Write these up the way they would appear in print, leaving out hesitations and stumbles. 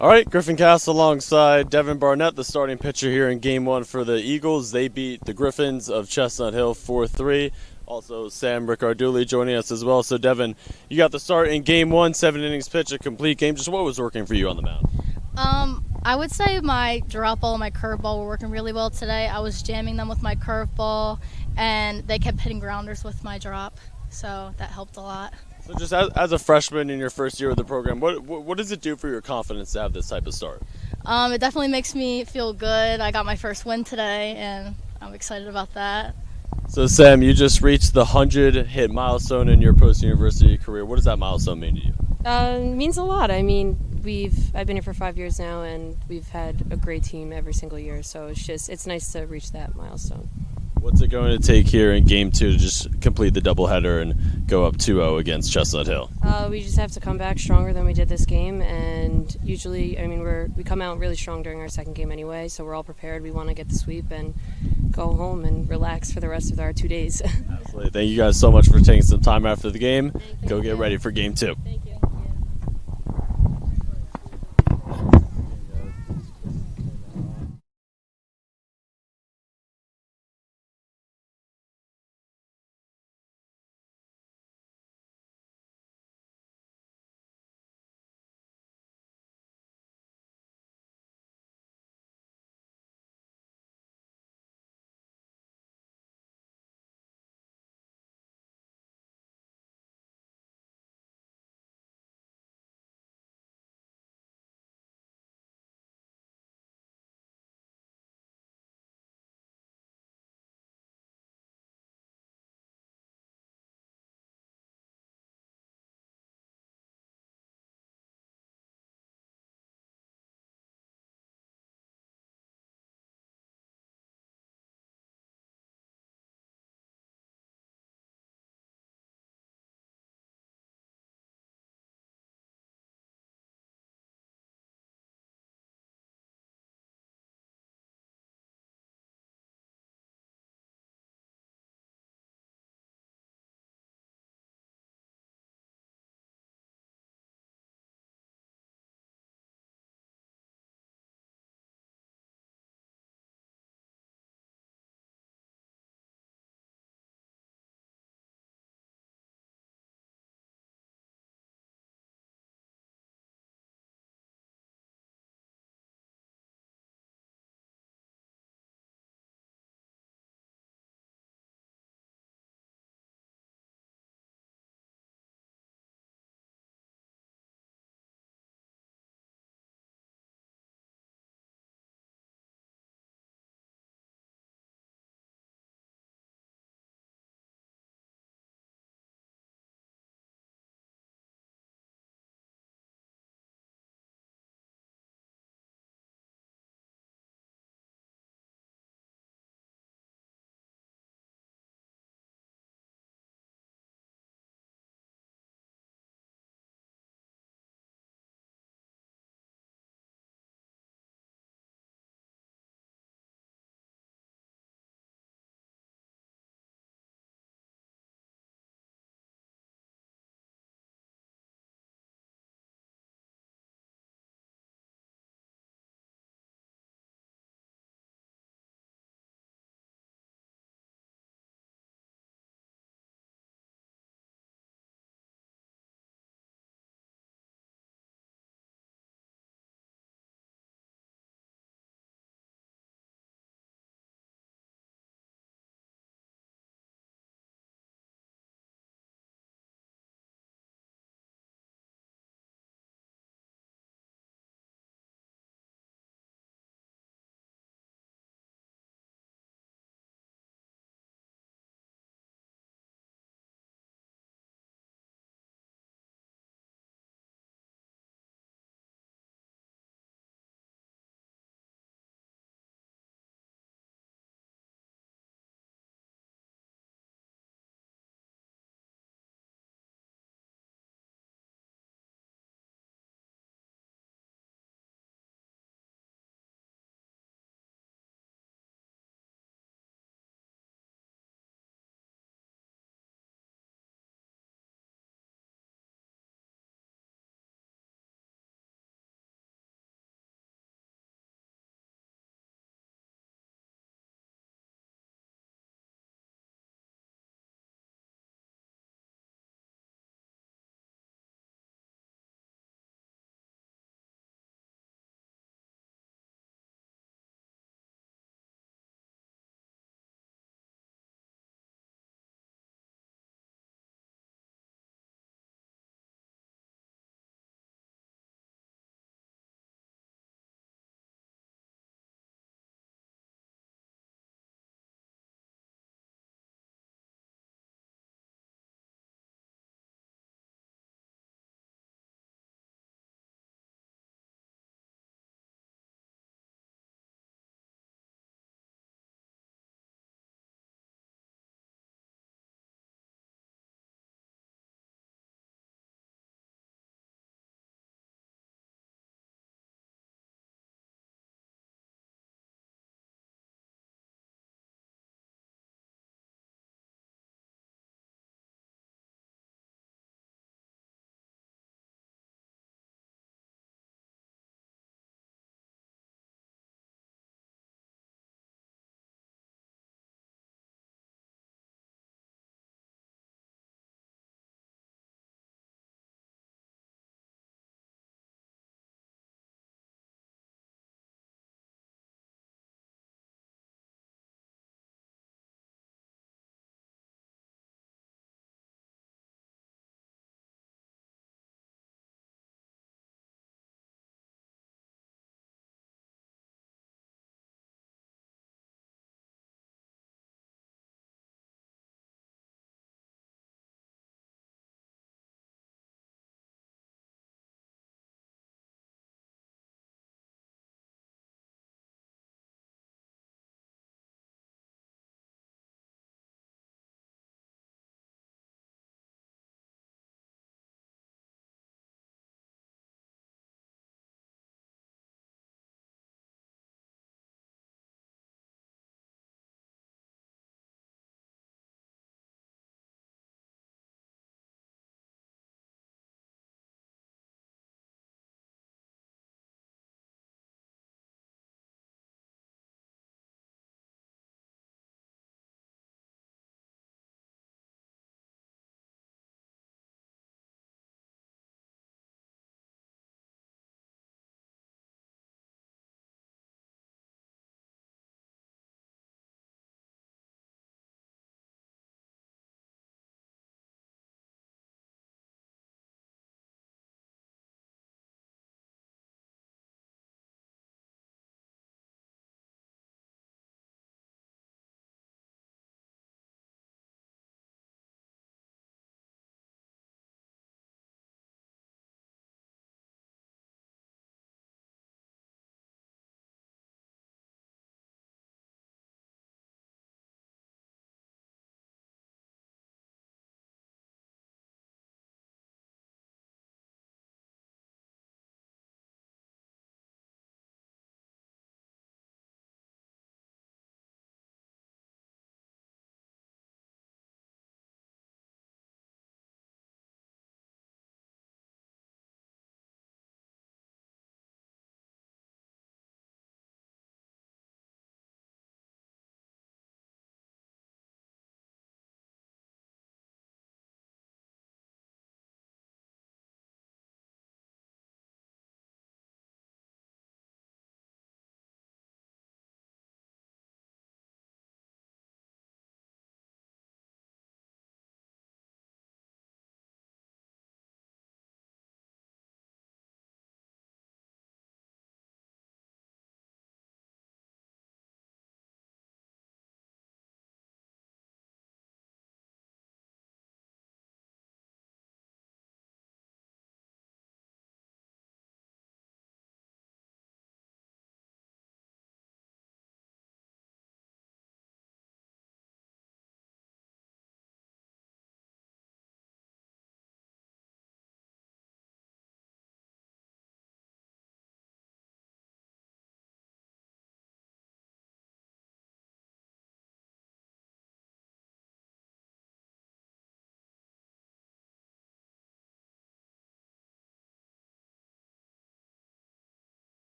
All right, Griffin Castle alongside Devin Barnett, the starting pitcher here in Game 1 for the Eagles. They beat the Griffins of Chestnut Hill 4-3. Also, Sam Ricarduli joining us as well. So, Devin, you got the start in Game 1, 7 innings pitch, a complete game. Just what was working for you on the mound? I would say my drop ball and my curveball were working really well today. I was jamming them with my curveball, and they kept hitting grounders with my drop, so that helped a lot. So, just as a freshman in your first year of the program, what does it do for your confidence to have this type of start? It definitely makes me feel good. I got my first win today, and I'm excited about that. So, Sam, you just reached the 100 hit milestone in your post university career. What does that milestone mean to you? Means a lot. I mean, I've been here for 5 years now, and we've had a great team every single year. So it's nice to reach that milestone. What's it going to take here in Game 2 to just complete the doubleheader and go up 2-0 against Chestnut Hill? We just have to come back stronger than we did this game, and usually, I mean, we come out really strong during our second game anyway. So we're all prepared. We want to get the sweep and go home and relax for the rest of our 2 days. Absolutely. Thank you guys so much for taking some time after the game. Go get ready for Game 2. Thank you.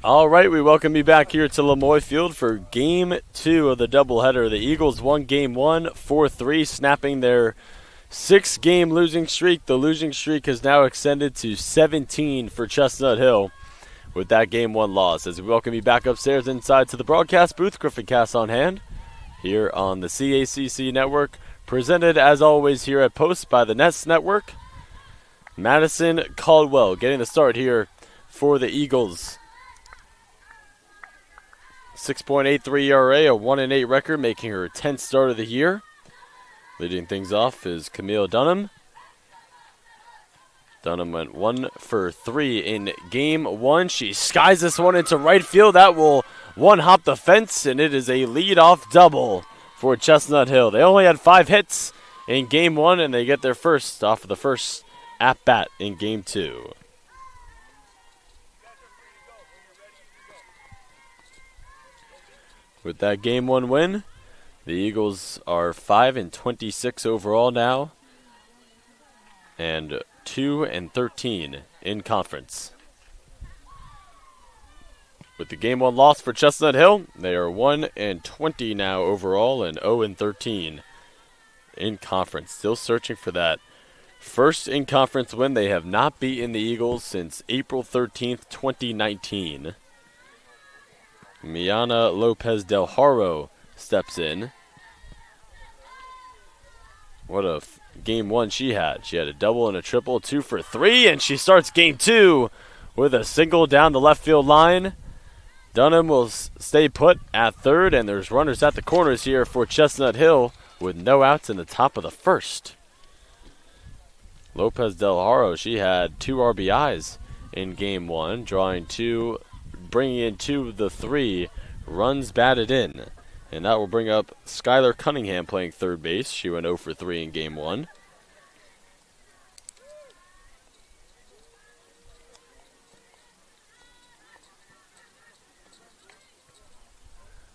All right, we welcome you back here to Lemoy Field for Game 2 of the doubleheader. The Eagles won Game 1, 4-3, snapping their 6-game losing streak. The losing streak has now extended to 17 for Chestnut Hill with that Game 1 loss. As we welcome you back upstairs inside to the broadcast booth, Griffin Cast on hand here on the CACC Network. Presented, as always, here at Post by the Nest Network. Madison Caldwell getting the start here for the Eagles. 6.83 ERA, a 1-8 record, making her 10th start of the year. Leading things off is Camille Dunham. Dunham went 1 for 3 in Game 1. She skies this one into right field. That will one-hop the fence, and it is a lead-off double for Chestnut Hill. They only had 5 hits in Game 1, and they get their first off of the first at-bat in Game 2. With that Game 1 win, the Eagles are 5-26 overall now, and 2-13 in conference. With the Game 1 loss for Chestnut Hill, they are 1-20 now overall and 0-13 in conference. Still searching for that first in-conference win. They have not beaten the Eagles since April 13th, 2019. Miana Lopez Del Haro steps in. What a Game 1 she had. She had a double and a triple, 2 for 3, and she starts Game 2 with a single down the left field line. Dunham will stay put at third, and there's runners at the corners here for Chestnut Hill with no outs in the top of the first. Lopez Del Haro, she had 2 RBIs in Game 1, bringing in 2 of the 3 runs batted in. And that will bring up Skylar Cunningham playing third base. She went 0 for 3 in Game 1.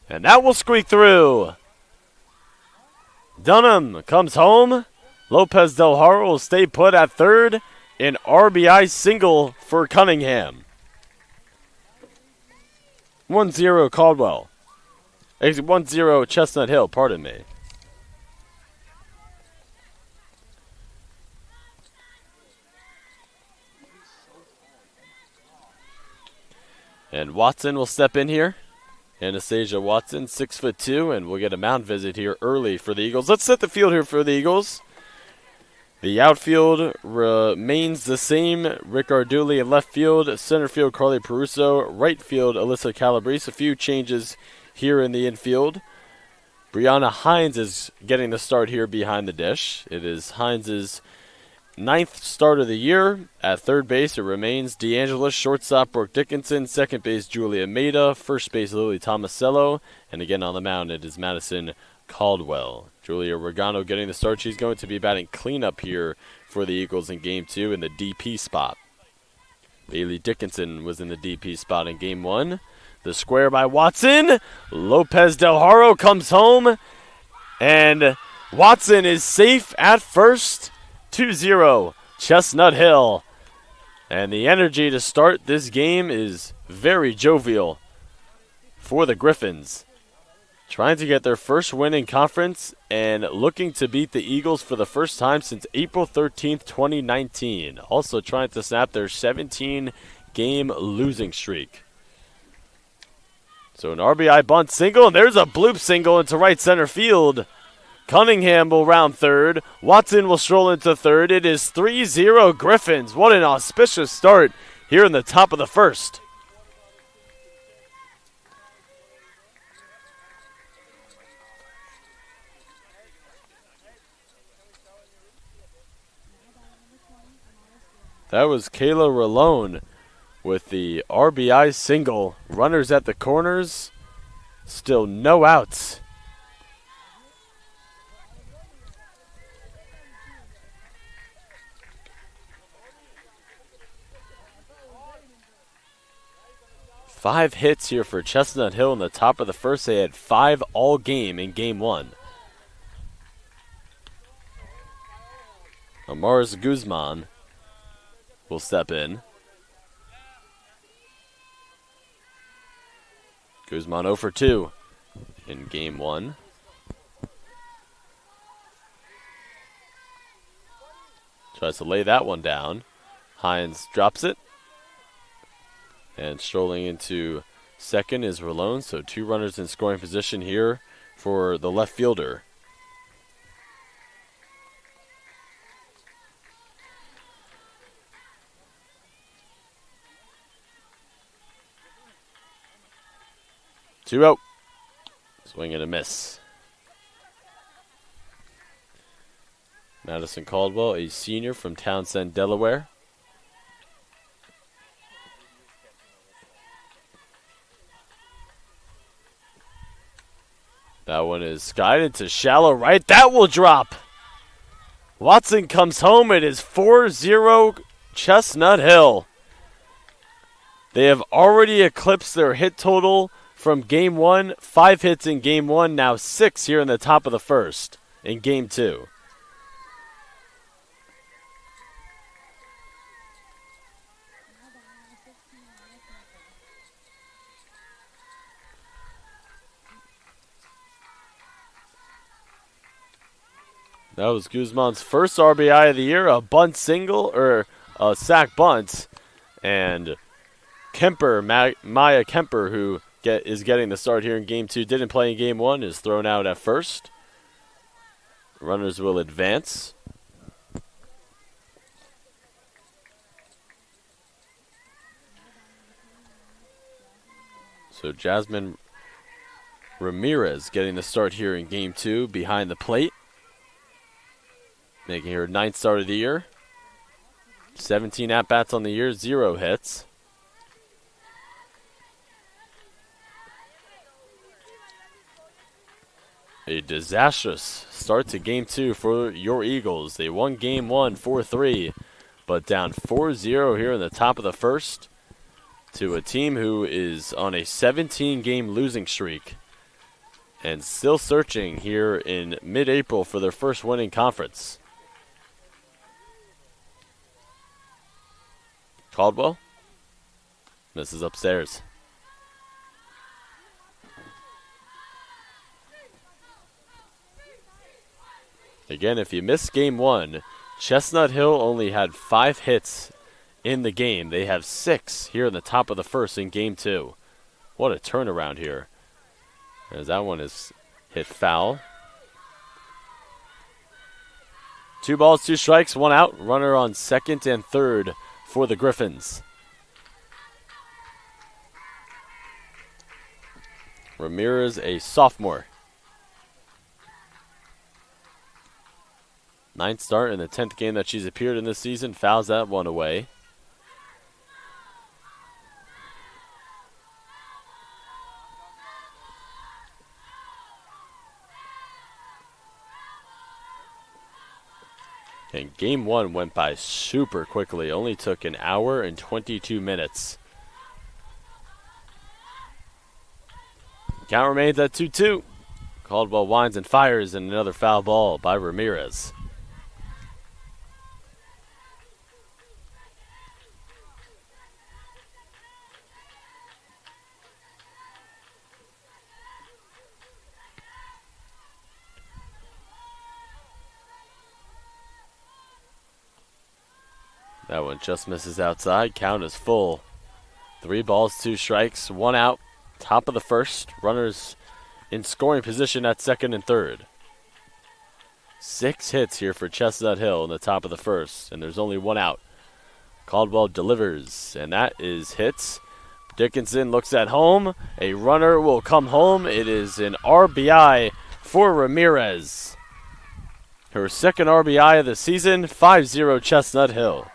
And that will squeak through. Dunham comes home. Lopez Del Haro will stay put at third. An RBI single for Cunningham. 1-0 Caldwell. 1-0 Chestnut Hill, pardon me. And Watson will step in here. Anastasia Watson, 6'2", and we'll get a mound visit here early for the Eagles. Let's set the field here for the Eagles. The outfield remains the same. Rick Arduli in left field, center field Carly Peruso, right field Alyssa Calabrese. A few changes here in the infield. Brianna Hines is getting the start here behind the dish. It is Hines' 9th start of the year. At third base, it remains DeAngelis, shortstop Brooke Dickinson, second base Julia Maida, first base Lily Tomasello, and again on the mound it is Madison Caldwell. Julia Regano getting the start. She's going to be batting cleanup here for the Eagles in Game 2 in the DP spot. Bailey Dickinson was in the DP spot in Game 1. The square by Watson. Lopez Del Haro comes home, and Watson is safe at first. 2-0 Chestnut Hill. And the energy to start this game is very jovial for the Griffins. Trying to get their first win in conference and looking to beat the Eagles for the first time since April 13th, 2019. Also trying to snap their 17-game losing streak. So an RBI bunt single, and there's a bloop single into right center field. Cunningham will round third. Watson will stroll into third. It is 3-0 Griffins. What an auspicious start here in the top of the first. That was Kayla Rolone with the RBI single. Runners at the corners. Still no outs. Five hits here for Chestnut Hill in the top of the first. They had 5 all game in Game 1. Amaris Guzman will step in. Guzman 0 for 2 in game 1. Tries to lay that one down. Hines drops it. And strolling into second is Rolone, so 2 runners in scoring position here for the left fielder. Two out. Swing and a miss. Madison Caldwell, a senior from Townsend, Delaware. That one is guided to shallow right. That will drop. Watson comes home. It is 4-0 Chestnut Hill. They have already eclipsed their hit total from game 1. 5 hits in game 1, now 6 here in the top of the first in game 2. That was Guzman's first RBI of the year, a bunt single, or a sac bunt. And Kemper, Maya Kemper, who is getting the start here in game 2, didn't play in game 1, is thrown out at first. Runners will advance. So Jasmine Ramirez getting the start here in game 2 behind the plate. Making her 9th start of the year. 17 at-bats on the year, 0 hits. A disastrous start to game 2 for your Eagles. They won game 1 4-3, but down 4-0 here in the top of the first to a team who is on a 17-game losing streak and still searching here in mid-April for their first win in conference. Caldwell misses upstairs. Again, if you missed game 1, Chestnut Hill only had 5 hits in the game. They have 6 here in the top of the first in game 2. What a turnaround here. As that one is hit foul. 2 balls, 2 strikes, 1 out. Runner on second and third for the Griffins. Ramirez, a sophomore. 9th start in the 10th game that she's appeared in this season. Fouls that one away. And game 1 went by super quickly. Only took an hour and 22 minutes. Count remains at 2-2. Caldwell winds and fires, and another foul ball by Ramirez. That one just misses outside. Count is full. 3 balls, 2 strikes, 1 out. Top of the first. Runners in scoring position at second and third. 6 hits here for Chestnut Hill in the top of the first, and there's only 1 out. Caldwell delivers, and that is hits. Dickinson looks at home. A runner will come home. It is an RBI for Ramirez. Her second RBI of the season, 5-0 Chestnut Hill.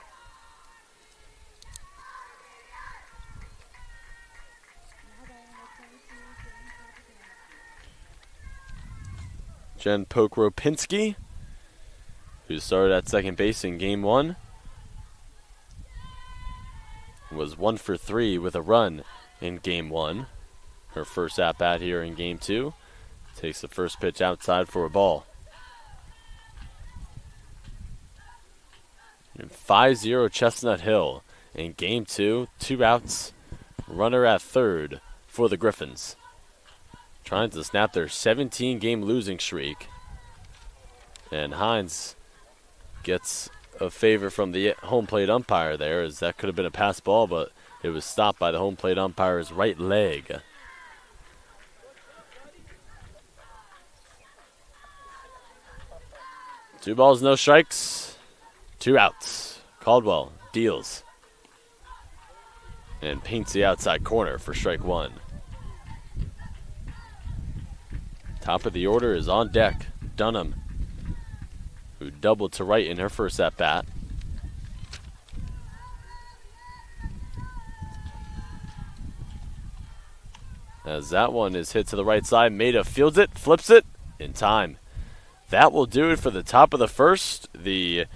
Jen Pokropinski, who started at second base in game 1, was 1 for 3 with a run in game 1. Her first at-bat here in game 2. Takes the first pitch outside for a ball. And 5-0 Chestnut Hill in game 2. 2 outs. Runner at third for the Griffins. trying to snap their 17-game losing streak. And Hines gets a favor from the home plate umpire there, as that could have been a pass ball, but it was stopped by the home plate umpire's right leg. Two balls, no strikes, 2 outs. Caldwell deals and paints the outside corner for strike 1. Top of the order is on deck. Dunham, who doubled to right in her first at-bat. As that one is hit to the right side, Maeda fields it, flips it in time. That will do it for the top of the first. The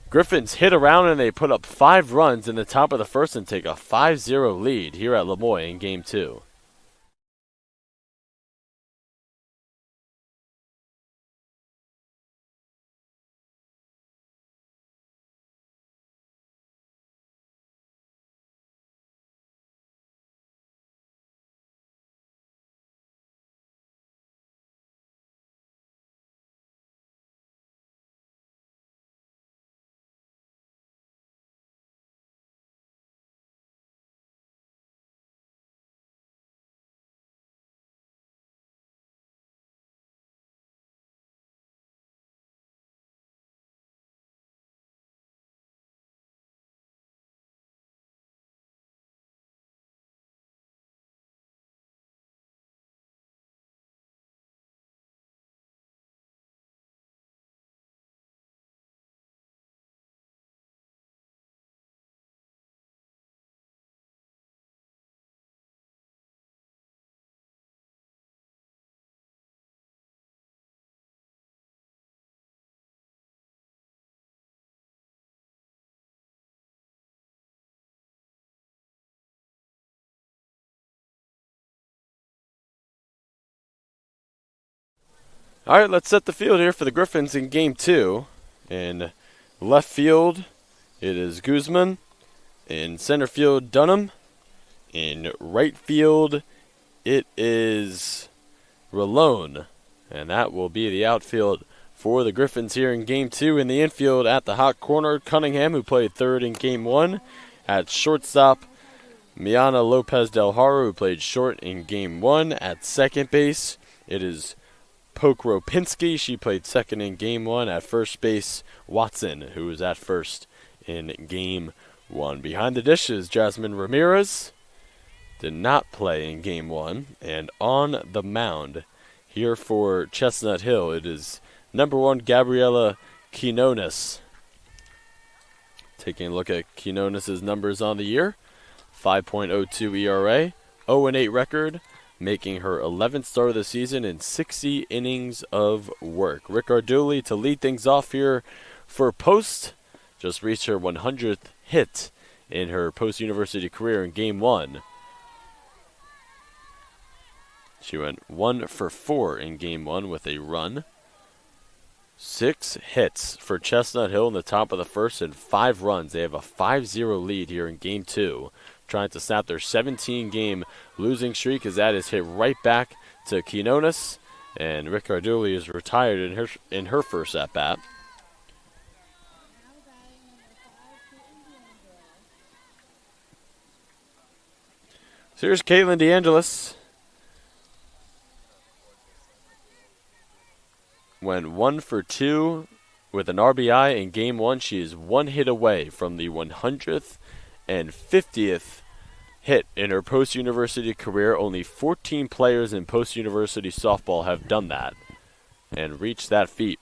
Griffins hit around and they put up 5 runs in the top of the first and take a 5-0 lead here at Lemoyne in Game 2. All right, let's set the field here for the Griffins in Game 2. In left field, it is Guzman. In center field, Dunham. In right field, it is Rolone. And that will be the outfield for the Griffins here in Game 2. In the infield at the hot corner, Cunningham, who played third in Game 1. At shortstop, Miana Lopez Del Haro, who played short in Game 1. At second base, it is Pokropinski. She played second in Game 1. At first base, Watson, who was at first in Game 1. Behind the dish is Jasmine Ramirez. Did not play in Game 1. And on the mound here for Chestnut Hill, it is number 1, Gabriela Quinones. Taking a look at Quinones' numbers on the year. 5.02 ERA, 0-8 record, making her 11th start of the season in 60 innings of work. Rick Arduli to lead things off here for Post. Just reached her 100th hit in her post-university career in Game 1. She went 1 for 4 in Game 1 with a run. 6 hits for Chestnut Hill in the top of the first and 5 runs. They have a 5-0 lead here in Game 2. Trying to snap their 17-game losing streak, as that is hit right back to Quinones. And Rick Arduli is retired in her first at-bat. So here's Caitlin DeAngelis. Went 1 for 2 with an RBI in Game 1. She is 1 hit away from the 100th and 50th hit in her post-university career. Only 14 players in post-university softball have done that and reached that feat.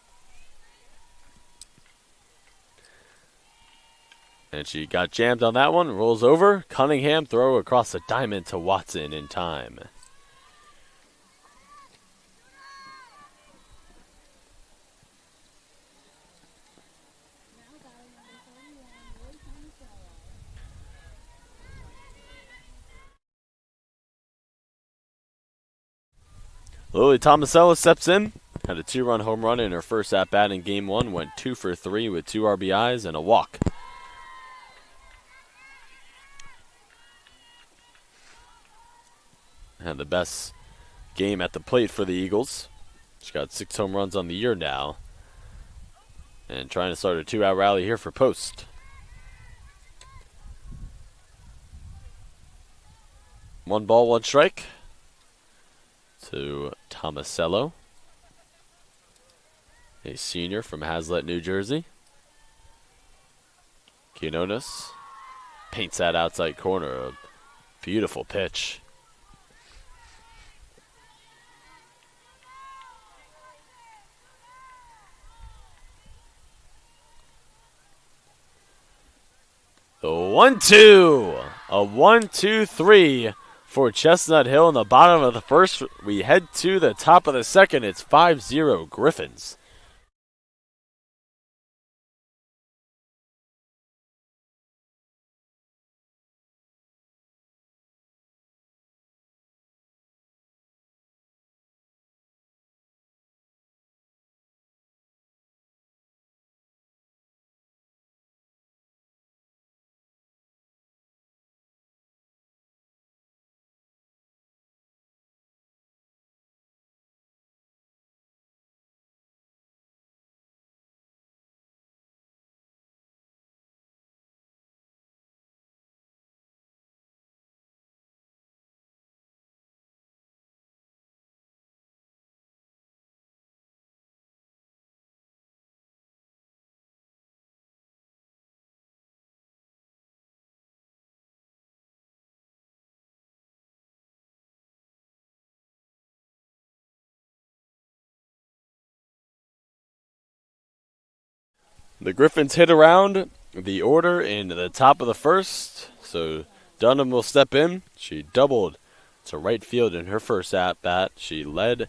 And she got jammed on that one. Rolls over. Cunningham throw across the diamond to Watson in time. Lily Tomasello steps in. Had a 2-run home run in her first at-bat in Game 1. Went 2 for 3 with 2 RBIs and a walk. Had the best game at the plate for the Eagles. She's got 6 home runs on the year now. And trying to start a 2-out rally here for Post. 1 ball, 1 strike to Tomasello, a senior from Hazlet, New Jersey. Quinones paints that outside corner. A beautiful pitch. The 1-2. A 1-2-3 for Chestnut Hill in the bottom of the first. We head to the top of the second. It's 5-0 Griffins. The Griffins hit around the order in the top of the first, so Dunham will step in. She doubled to right field in her first at-bat. She led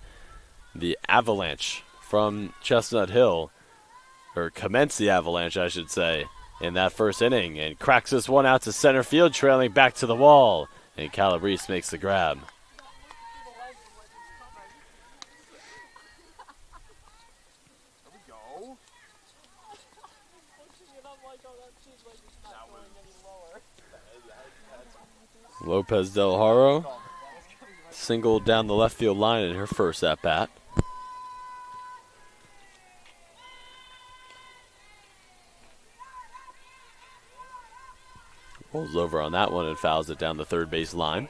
the avalanche from Chestnut Hill, or commenced the avalanche, I should say, in that first inning, and cracks this one out to center field, trailing back to the wall, and Calabrese makes the grab. Lopez Del Haro singled down the left field line in her first at-bat. Rolls over on that one and fouls it down the third base line.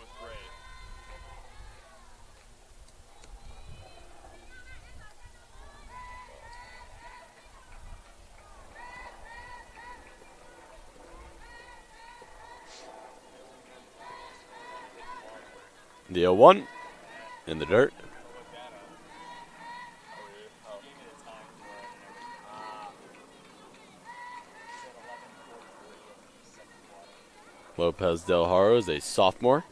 The 0-1 in the dirt. Lopez Del Haro is a sophomore.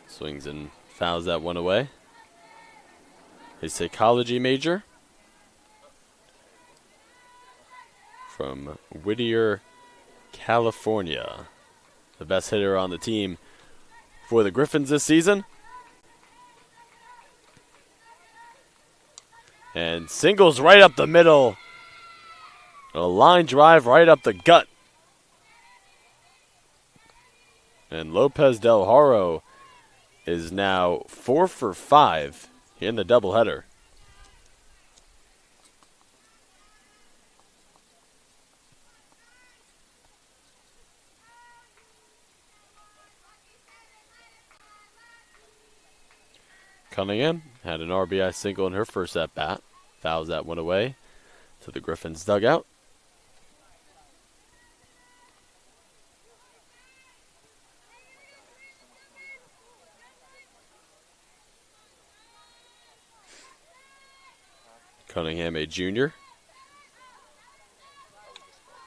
Swings and fouls that one away. A psychology major from Whittier, California. The best hitter on the team for the Griffins this season. And singles right up the middle. A line drive right up the gut. And Lopez Del Haro is now 4 for 5 in the doubleheader. Cunningham had an RBI single in her first at-bat. Fouls that one away to the Griffins dugout. Cunningham, a junior.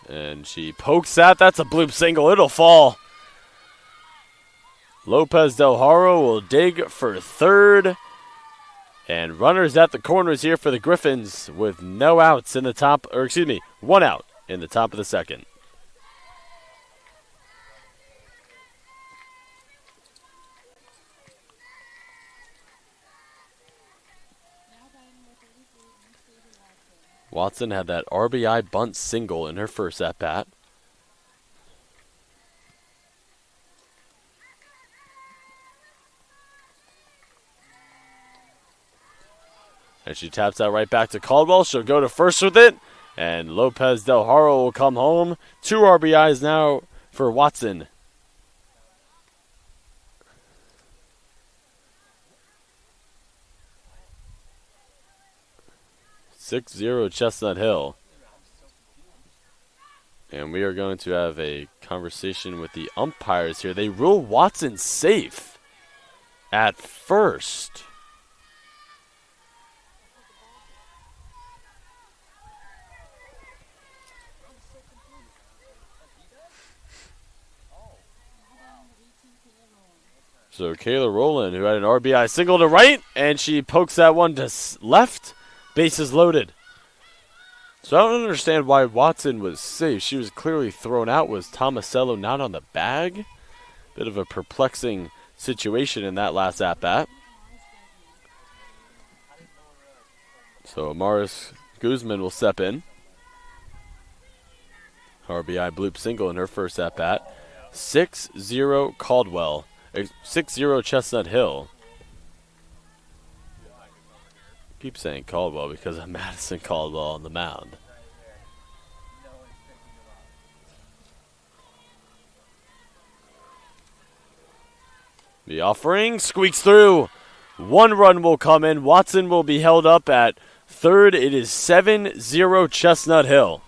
And she pokes that. That's a bloop single. It'll fall. Lopez Del Haro will dig for third. And runners at the corners here for the Griffins with no outs in the top, or excuse me, 1 out in the top of the second. Watson had that RBI bunt single in her first at-bat. And she taps that right back to Caldwell. She'll go to first with it. And Lopez Del Haro will come home. 2 RBIs now for Watson. (6-0) Chestnut Hill. And we are going to have a conversation with the umpires here. They rule Watson safe at first. So Kayla Rowland, who had an RBI single to right, and she pokes that one to left. Bases loaded. So I don't understand why Watson was safe. She was clearly thrown out. Was Tomasello not on the bag? Bit of a perplexing situation in that last at-bat. So Amaris Guzman will step in. RBI bloop single in her first at-bat. 6-0 Caldwell. 6-0 Chestnut Hill. Keep saying Caldwell because of Madison Caldwell on the mound. The offering squeaks through. 1 run will come in. Watson will be held up at third. It is 7-0 Chestnut Hill.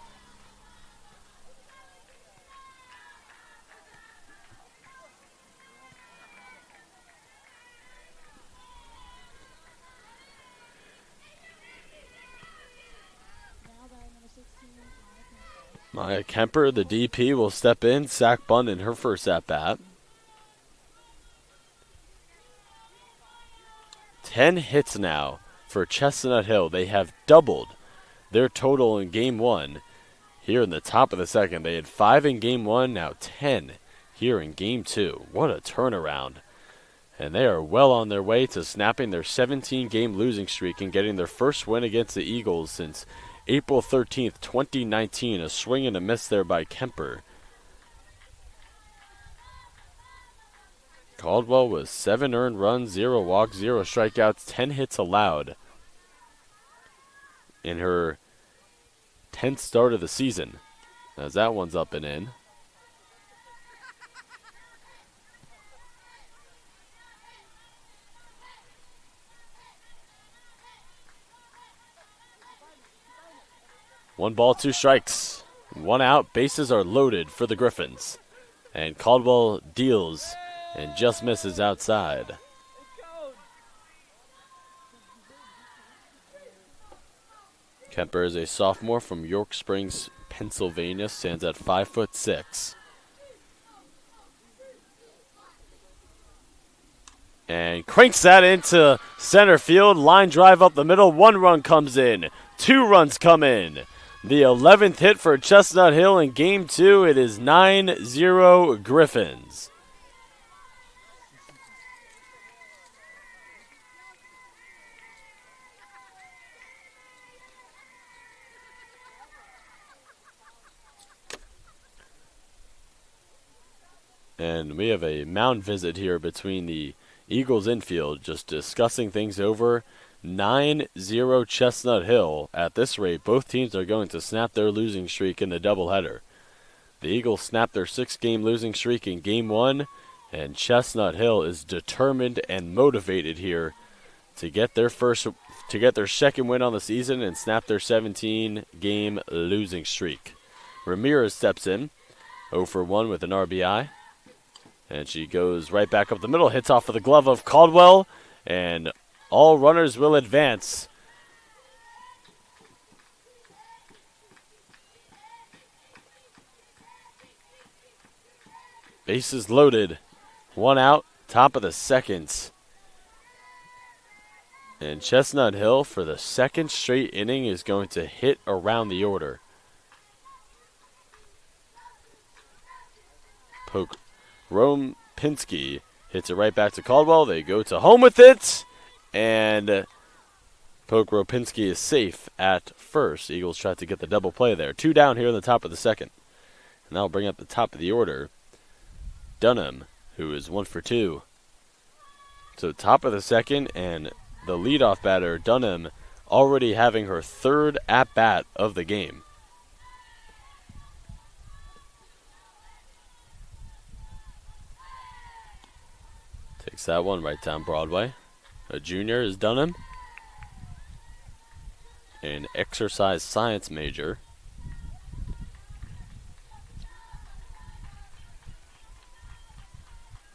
Maya Kemper, the DP, will step in. Sack bunt in her first at-bat. 10 hits now for Chestnut Hill. They have doubled their total in Game 1. Here in the top of the second, they had 5 in Game 1, now 10 here in Game 2. What a turnaround. And they are well on their way to snapping their 17-game losing streak and getting their first win against the Eagles since April 13th, 2019, a swing and a miss there by Kemper. Caldwell was 7 earned runs, 0 walks, 0 strikeouts, 10 hits allowed in her 10th start of the season. As that one's up and in. One ball, 2 strikes. 1 out. Bases are loaded for the Griffins. And Caldwell deals and just misses outside. Kemper is a sophomore from York Springs, Pennsylvania. Stands at 5'6". And cranks that into center field. Line drive up the middle. 1 run comes in. 2 runs come in. The 11th hit for Chestnut Hill in Game 2. It is 9-0 Griffins. And we have a mound visit here between the Eagles infield, just discussing things over. 9-0 Chestnut Hill. At this rate, both teams are going to snap their losing streak in the doubleheader. The Eagles snapped their 6-game losing streak in Game 1, and Chestnut Hill is determined and motivated here to get their second win on the season and snap their 17-game losing streak. Ramirez steps in, 0 for 1 with an RBI. And she goes right back up the middle, hits off of the glove of Caldwell, and all runners will advance. Bases loaded. 1 out, top of the second. And Chestnut Hill, for the second straight inning, is going to hit around the order. Rome Pinsky hits it right back to Caldwell. They go to home with it. And Poke Ropinski is safe at first. Eagles try to get the double play there. 2 down here in the top of the second. And that'll bring up the top of the order. Dunham, who is 1 for 2. So top of the second, and the leadoff batter, Dunham, already having her third at-bat of the game. Takes that one right down Broadway. A junior is Dunham. An exercise science major.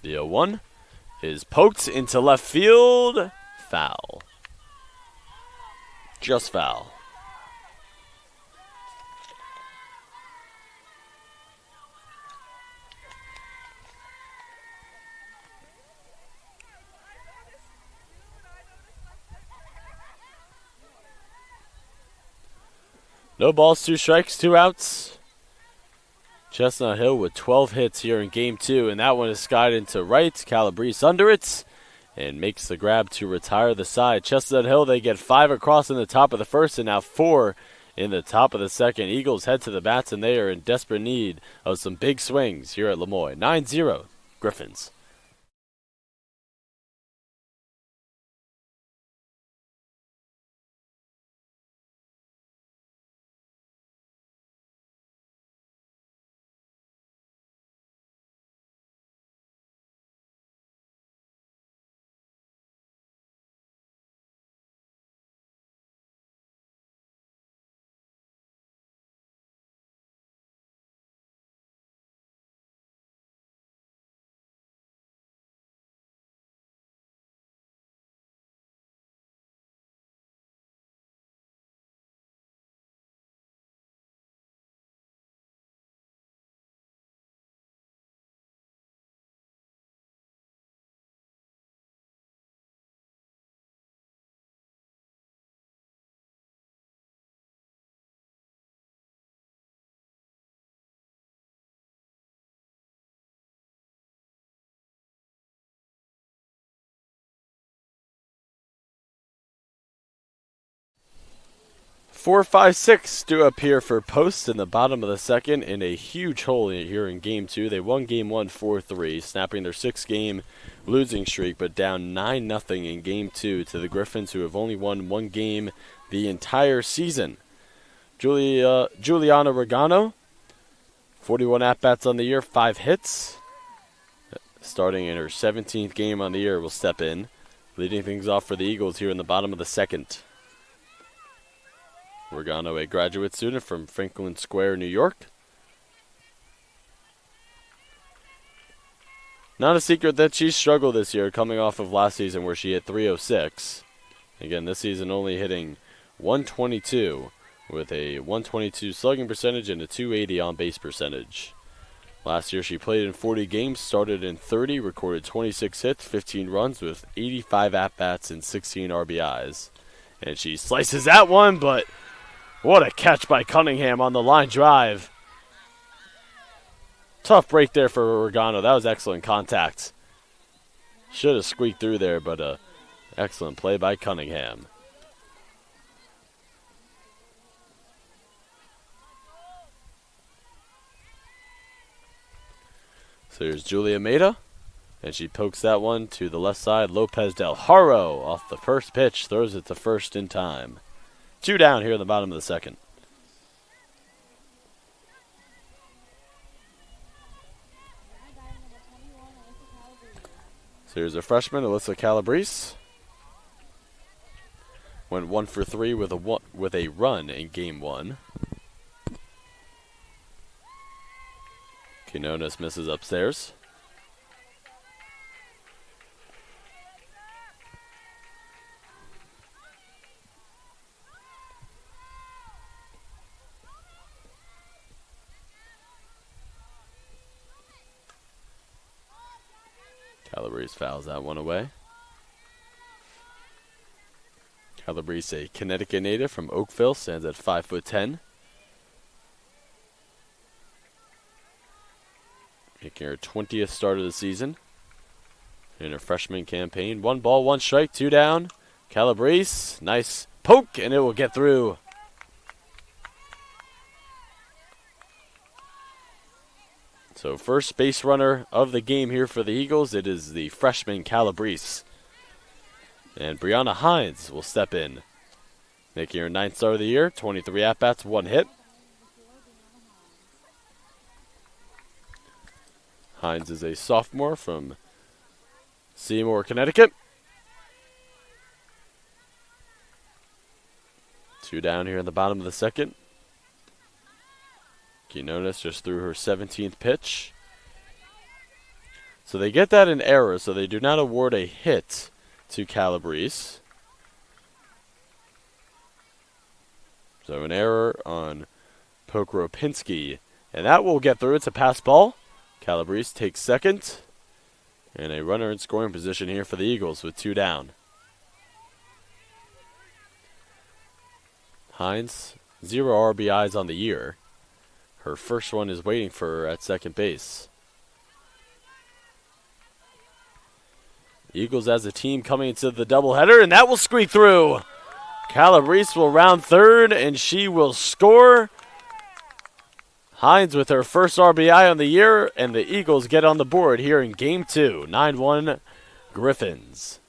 The 0-1 is poked into left field. Foul. Just foul. No balls, 2 strikes, 2 outs. Chestnut Hill with 12 hits here in Game 2, and that one is skied into right. Calabrese under it and makes the grab to retire the side. Chestnut Hill, they get 5 across in the top of the first and now 4 in the top of the second. Eagles head to the bats, and they are in desperate need of some big swings here at Lemoyne. 9-0, Griffins. Four, 5, 6 do appear for posts in the bottom of the second in a huge hole here in Game 2. They won Game 1 4-3, snapping their 6-game losing streak, but down 9-0 in Game 2 to the Griffins, who have only won 1 game the entire season. Juliana Regano, 41 at-bats on the year, 5 hits. Starting in her 17th game on the year, will step in, leading things off for the Eagles here in the bottom of the second. Regano, a graduate student from Franklin Square, New York. Not a secret that she struggled this year, coming off of last season where she hit .306. Again, this season only hitting .122 with a .122 slugging percentage and a .280 on-base percentage. Last year she played in 40 games, started in 30, recorded 26 hits, 15 runs with 85 at-bats and 16 RBIs. And she slices that one, but what a catch by Cunningham on the line drive. Tough break there for Regano. That was excellent contact. Should have squeaked through there, but excellent play by Cunningham. So here's Julia Maida, and she pokes that one to the left side. Lopez Del Haro off the first pitch, throws it to first in time. 2 down here in the bottom of the second. So here's a freshman, Alyssa Calabrese. Went 1 for 3 with a run in Game 1. Quinones misses upstairs. Calabrese fouls that one away. Calabrese, a Connecticut native from Oakville, stands at 5'10". Making her 20th start of the season in her freshman campaign. 1 ball, 1 strike, 2 down. Calabrese, nice poke, and it will get through. So first base runner of the game here for the Eagles, it is the freshman Calabrese. And Brianna Hines will step in Making her 9th start of the year, 23 at-bats, 1 hit. Hines is a sophomore from Seymour, Connecticut. 2 down here in the bottom of the second. Quinones just threw her 17th pitch. So they get that in error, so they do not award a hit to Calabrese. So an error on Pokropinski, and that will get through. It's a pass ball. Calabrese takes second, and a runner in scoring position here for the Eagles with 2 down. Hines, 0 RBIs on the year. Her first one is waiting for her at second base. Eagles as a team coming into the doubleheader, and that will squeak through. Calabrese will round third, and she will score. Hines with her first RBI on the year, and the Eagles get on the board here in Game 2, 9-1 Griffins.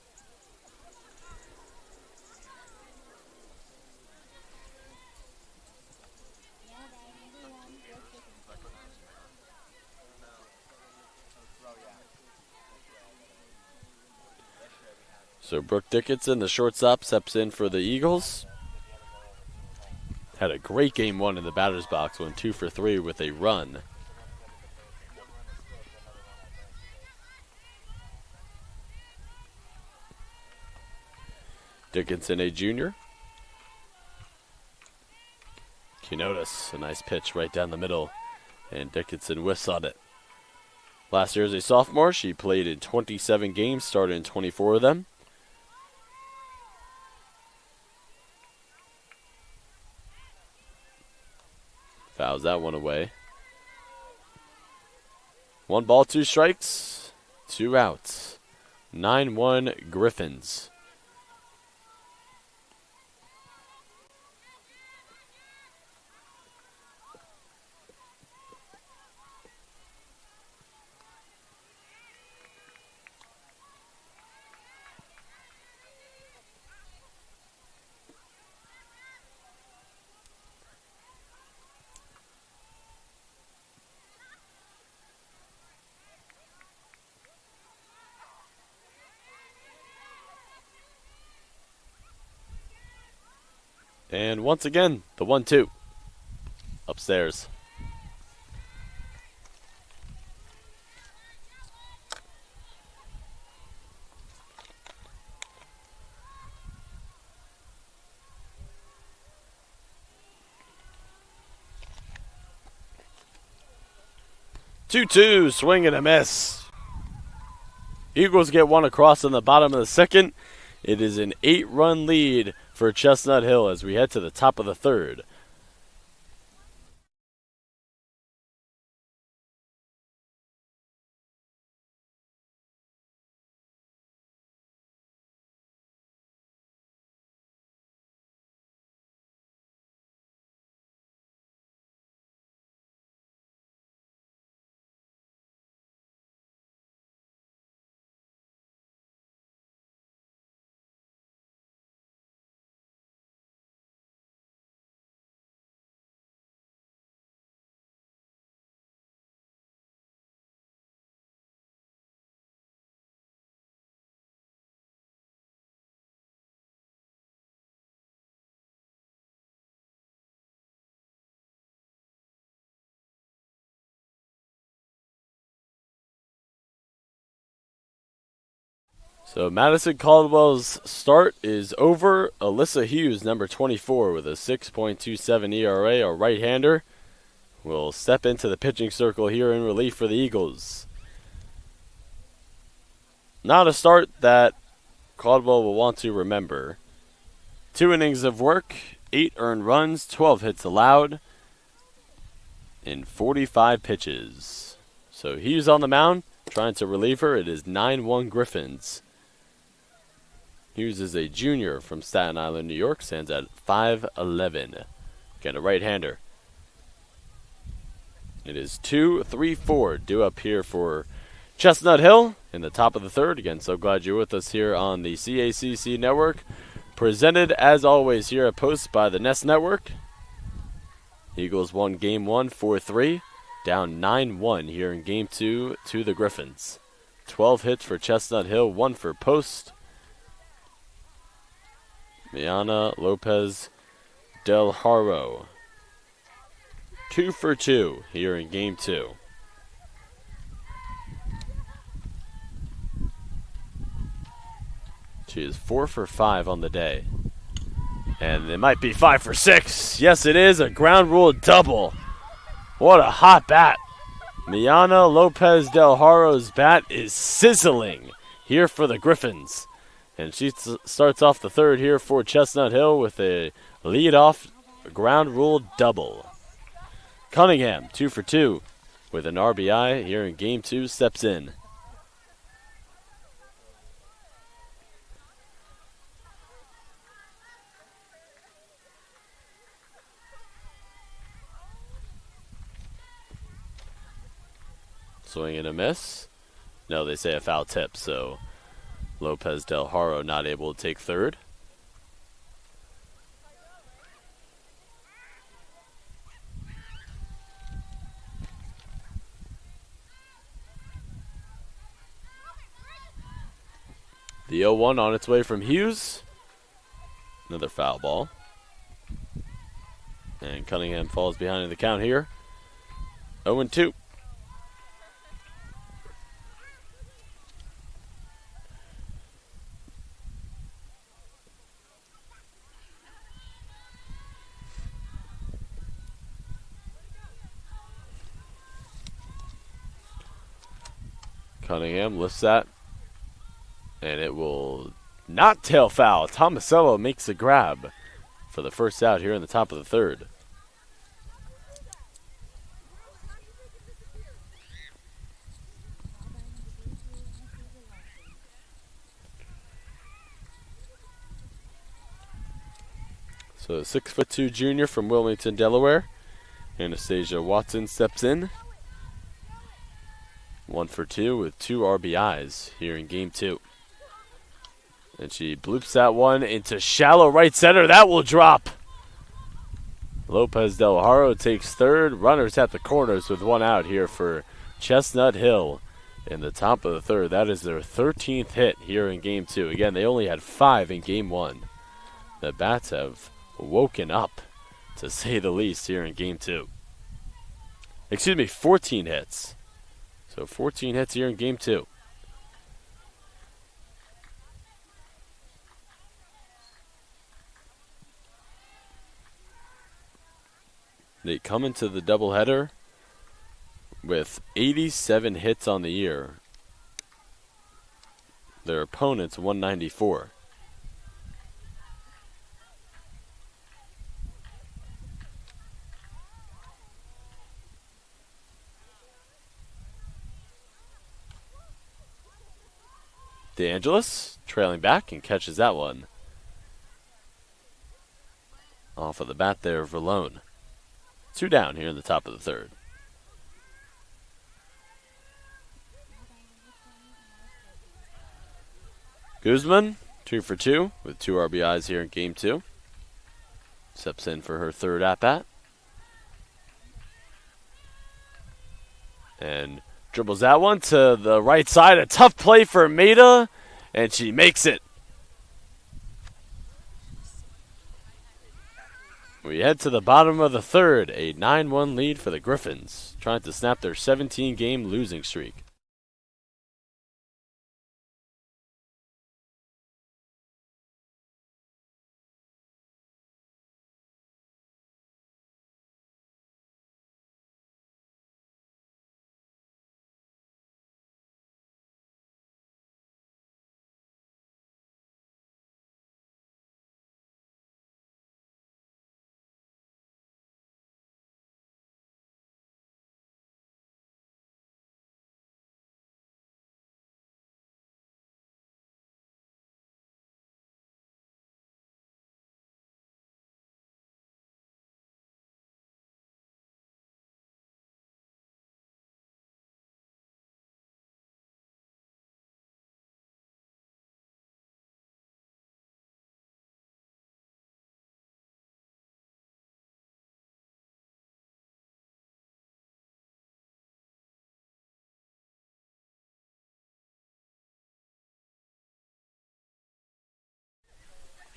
So Brooke Dickinson, the shortstop, steps in for the Eagles. Had a great Game 1 in the batter's box, went 2 for 3 with a run. Dickinson, a junior. Quinones, a nice pitch right down the middle, and Dickinson whiffs on it. Last year as a sophomore, she played in 27 games, started in 24 of them. Fouls that one away. 1 ball, 2 strikes, 2 outs. 9-1 Griffins. And once again, the 1-2 upstairs. Two, swing and a miss. Eagles get one across in the bottom of the second. It is an 8-run lead for Chestnut Hill as we head to the top of the third. So Madison Caldwell's start is over. Alyssa Hughes, number 24, with a 6.27 ERA, a right-hander, will step into the pitching circle here in relief for the Eagles. Not a start that Caldwell will want to remember. 2 innings of work, 8 earned runs, 12 hits allowed, in 45 pitches. So Hughes on the mound, trying to relieve her. It is 9-1 Griffins. Hughes is a junior from Staten Island, New York, stands at 5'11". Again, a right-hander. It is 2-3-4 due up here for Chestnut Hill in the top of the third. Again, so glad you're with us here on the CACC Network. Presented as always here at Post by the Nest Network. Eagles won game 1 4-3, down 9-1 here in game 2 to the Griffins. 12 hits for Chestnut Hill, 1 for Post. Miana Lopez Del Haro, 2 for 2 here in game 2. She is 4 for 5 on the day. And it might be 5 for 6. Yes, it is a ground rule double. What a hot bat. Miana Lopez Del Haro's bat is sizzling here for the Griffins. And she starts off the third here for Chestnut Hill with a lead-off ground rule double. Cunningham, 2 for 2 with an RBI here in game 2, steps in. Swing and a miss. No, they say a foul tip, so Lopez Del Haro not able to take third. The 0-1 on its way from Hughes. Another foul ball. And Cunningham falls behind in the count here. 0-2. Cunningham lifts that, and it will not tail foul. Tomasello makes a grab for the first out here in the top of the third. So a 6'2" junior from Wilmington, Delaware, Anastasia Watson steps in. 1 for 2 with 2 RBIs here in game 2. And she bloops that one into shallow right center. That will drop. Lopez Del Haro takes third. Runners at the corners with 1 out here for Chestnut Hill in the top of the third. That is their 13th hit here in game 2. Again, they only had 5 in game 1. The Bats have woken up, to say the least, here in game 2. Excuse me, 14 hits. So 14 hits here in game 2. They come into the doubleheader with 87 hits on the year. Their opponents 194. DeAngelis trailing back and catches that one off of the bat there, Verlone. 2 down here in the top of the third. Guzman, 2 for 2 with 2 RBIs here in game 2. Steps in for her third at-bat. And dribbles that one to the right side. A tough play for Maida, and she makes it. We head to the bottom of the third. A 9-1 lead for the Griffins, trying to snap their 17-game losing streak.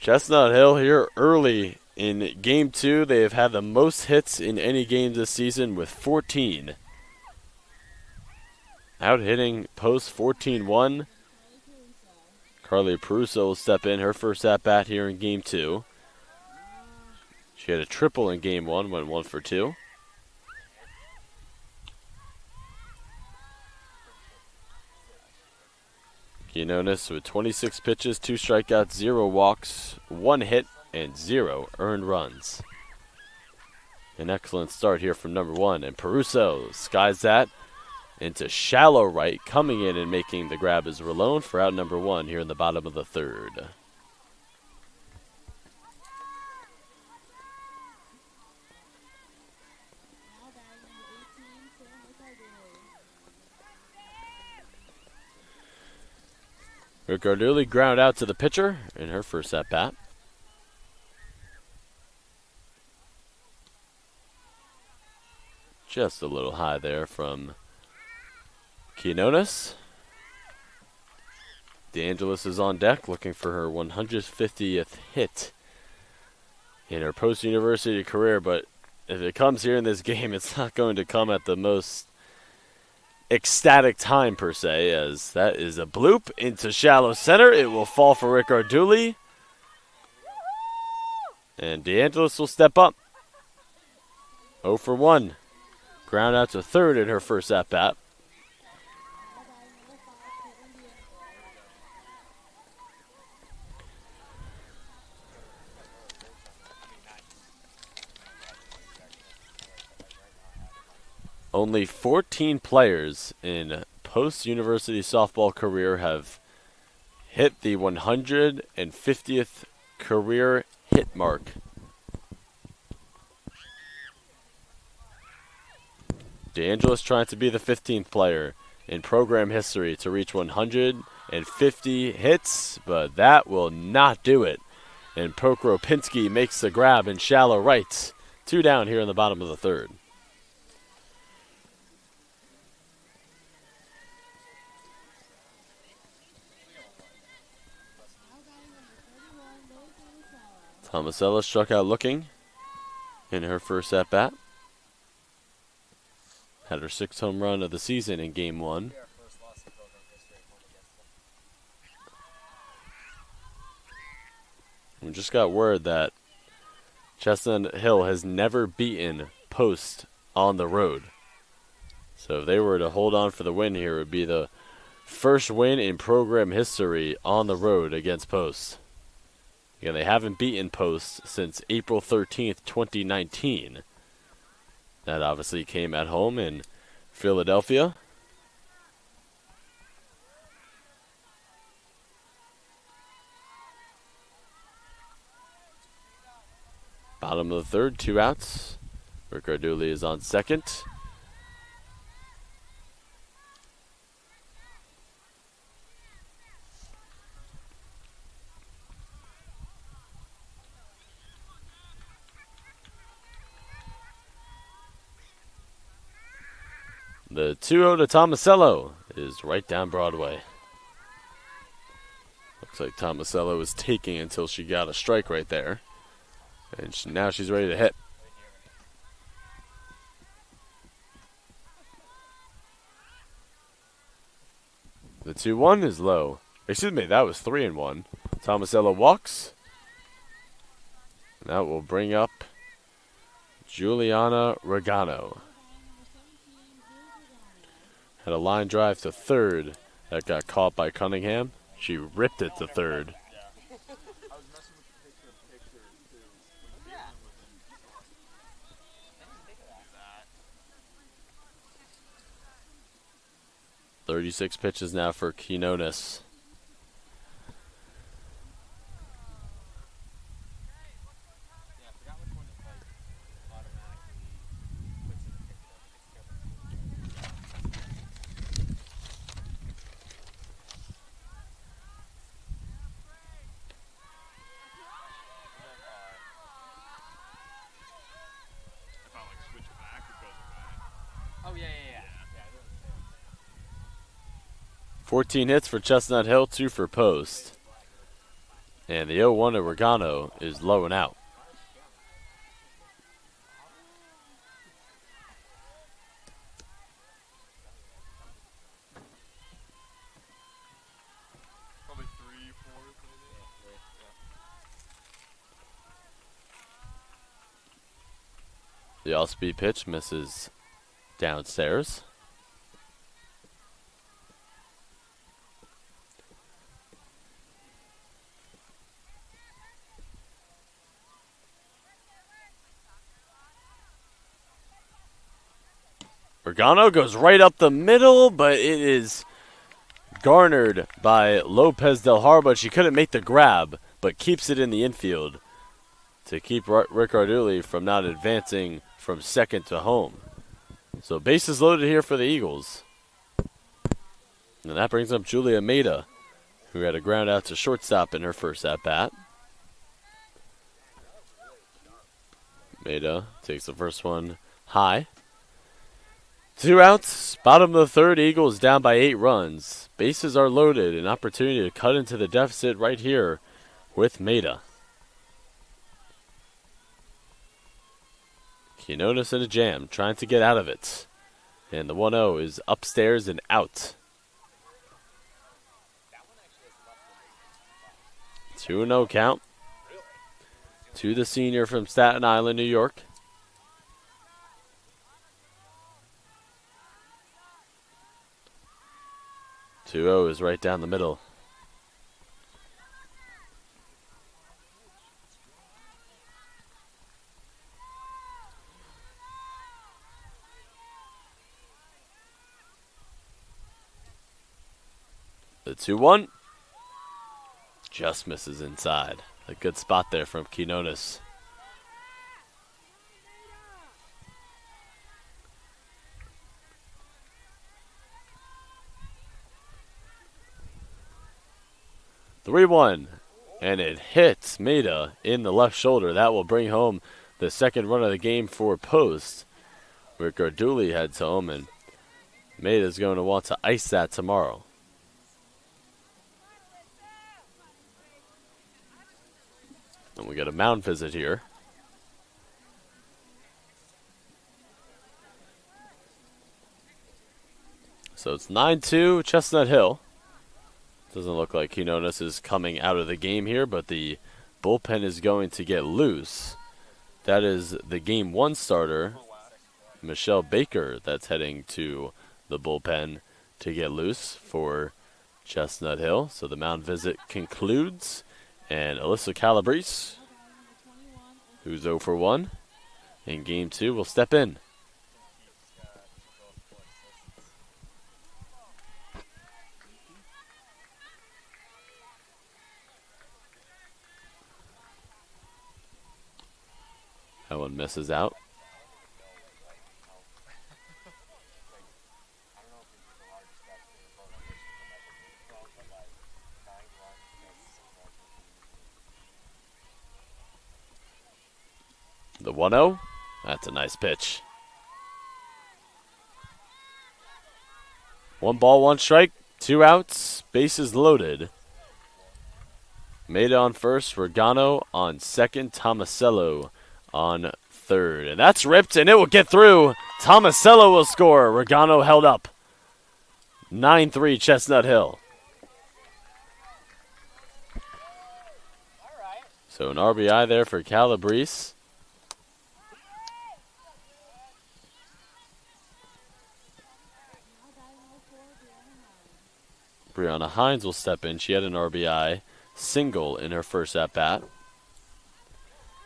Chestnut Hill here early in Game 2. They have had the most hits in any game this season with 14. Out hitting Post 14-1. Carly Peruso will step in her first at-bat here in Game 2. She had a triple in Game 1, went 1 for 2. Quinones with 26 pitches, 2 strikeouts, 0 walks, 1 hit, and 0 earned runs. An excellent start here from number 1, and Peruso skies that into shallow right, coming in and making the grab is Rolone for out number 1 here in the bottom of the 3rd. Ricardulli ground out to the pitcher in her first at-bat. Just a little high there from Quinones. DeAngelis is on deck looking for her 150th hit in her post-university career, but if it comes here in this game, it's not going to come at the most ecstatic time per se, as that is a bloop into shallow center. It will fall for Ricardulli, and DeAngelis will step up. 0 for 1. Ground out to third in her first at-bat. Only 14 players in post-university softball career have hit the 150th career hit mark. DeAngelis trying to be the 15th player in program history to reach 150 hits, but that will not do it. And Pokropinski makes the grab in shallow right. 2 down here in the bottom of the 3rd. Tomasella struck out looking in her first at-bat. Had her 6th home run of the season in Game 1. We just got word that Chestnut Hill has never beaten Post on the road. So if they were to hold on for the win here, it would be the first win in program history on the road against Post. Again, they haven't beaten Post since April 13th, 2019. That obviously came at home in Philadelphia. Bottom of the 3rd, 2 outs. Ricardulli is on second. The 2-0 to Tomasello is right down Broadway. Looks like Tomasello was taking until she got a strike right there. And now she's ready to hit. The 2-1 is low. Excuse me, that was 3-1. Tomasello walks. And that will bring up Juliana Regano. Had a line drive to third that got caught by Cunningham. She ripped it to third. 36 pitches now for Quinones. Oh, yeah. 14 hits for Chestnut Hill, 2 for Post. And the 0-1 to Regano is low and out. The off-speed pitch misses downstairs. Regano goes right up the middle, but it is garnered by Lopez Del Har, she couldn't make the grab, but keeps it in the infield to keep Rick Arduli from not advancing from second to home. So bases loaded here for the Eagles. And that brings up Julia Maida, who had a ground out to shortstop in her first at-bat. Maida takes the first one high. 2 outs, bottom of the third, Eagles down by 8 runs. Bases are loaded, an opportunity to cut into the deficit right here with Maida. Quinones in a jam, trying to get out of it. And the 1-0 is upstairs and out. 2-0 count to the senior from Staten Island, New York. Two-0 is right down the middle. The 2-1 just misses inside. A good spot there from Quinones. The 3-1, and it hits Maida in the left shoulder. That will bring home the second run of the game for Post, where Garduli heads home, and Maida's going to want to ice that tomorrow. And we get a mound visit here. So it's 9-2 Chestnut Hill. Doesn't look like Quinones is coming out of the game here, but the bullpen is going to get loose. That is the game 1 starter, Michelle Baker, that's heading to the bullpen to get loose for Chestnut Hill. So the mound visit concludes. And Alyssa Calabrese, who's 0 for 1 in game 2, will step in. That one misses out. The 1-0, that's a nice pitch. 1 ball, 1 strike, 2 outs, bases loaded. Maida on first, Regano on second, Tomasello on third. And that's ripped, and it will get through. Tomasello will score. Regano held up. 9-3 Chestnut Hill. So an RBI there for Calabrese. Brianna Hines will step in. She had an RBI single in her first at-bat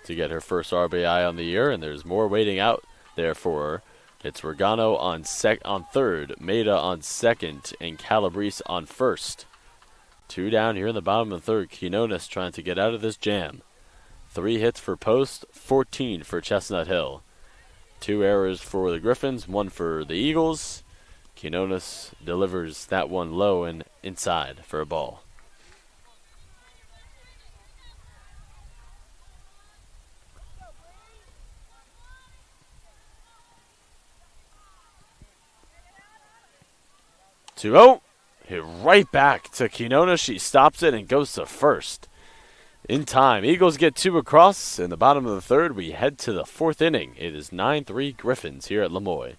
to get her first RBI on the year, and there's more waiting out there for her. It's Regano on third, Maida on second, and Calabrese on first. 2 down here in the bottom of the third. Quinones trying to get out of this jam. 3 hits for Post, 14 for Chestnut Hill. 2 errors for the Griffins, 1 for the Eagles. Quinones delivers that one low and inside for a ball. Hit right back to Quinones. She stops it and goes to first. in time. Eagles get 2 across. In the bottom of the third, we head to the 4th inning. It is 9-3 Griffins here at Lemoy.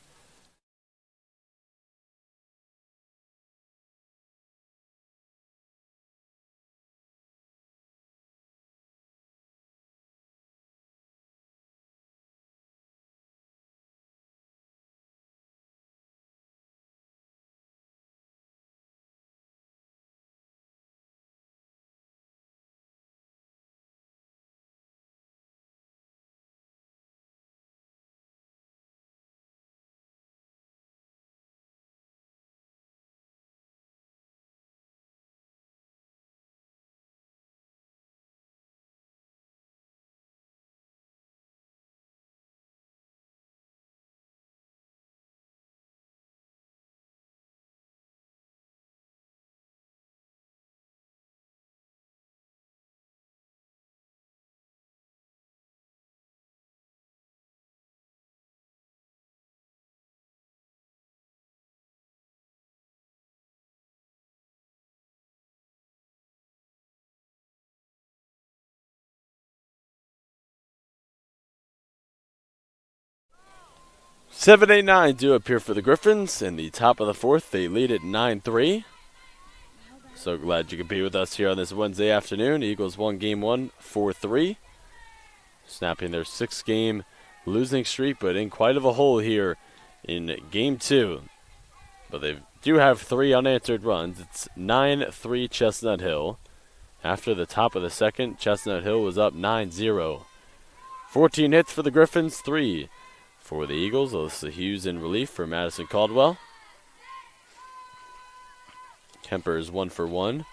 Seven, 8, 9 do appear for the Griffins. In the top of the 4th, they lead at 9-3. So glad you could be with us here on this Wednesday afternoon. Eagles won Game 1, 4-3. Snapping their 6-game losing streak, but in quite of a hole here in Game 2. But they do have 3 unanswered runs. It's 9-3 Chestnut Hill. After the top of the 2nd, Chestnut Hill was up 9-0. 14 hits for the Griffins, 3 for the Eagles. Alyssa Hughes in relief for Madison Caldwell. Kemper is 1 for 1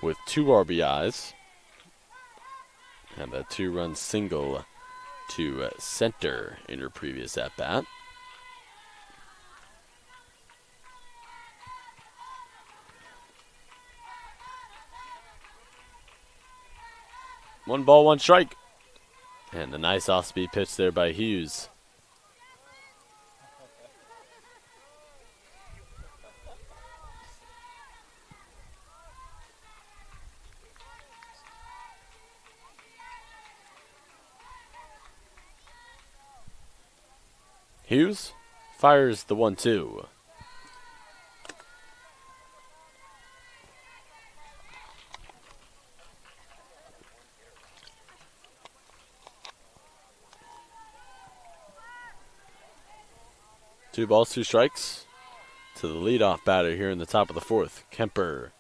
with 2 RBIs. And a 2-run single to center in her previous at-bat. One ball, one strike. And a nice off-speed pitch there by Hughes. Hughes fires the 1-2. Two balls, 2 strikes to the leadoff batter here in the top of the 4th. Kemper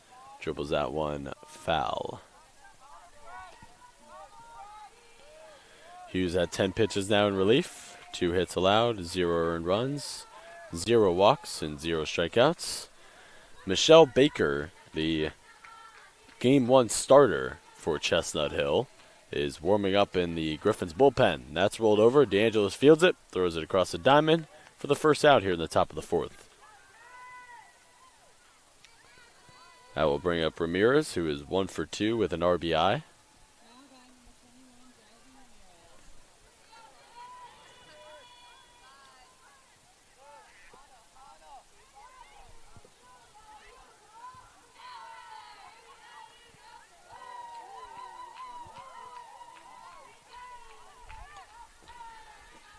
dribbles that one foul. Hughes had 10 pitches now in relief. 2 hits allowed, 0 earned runs, 0 walks, and 0 strikeouts. Michelle Baker, the Game 1 starter for Chestnut Hill, is warming up in the Griffins bullpen. That's rolled over. DeAngelis fields it, throws it across the diamond for the first out here in the top of the 4th. That will bring up Ramirez, who is 1 for 2 with an RBI.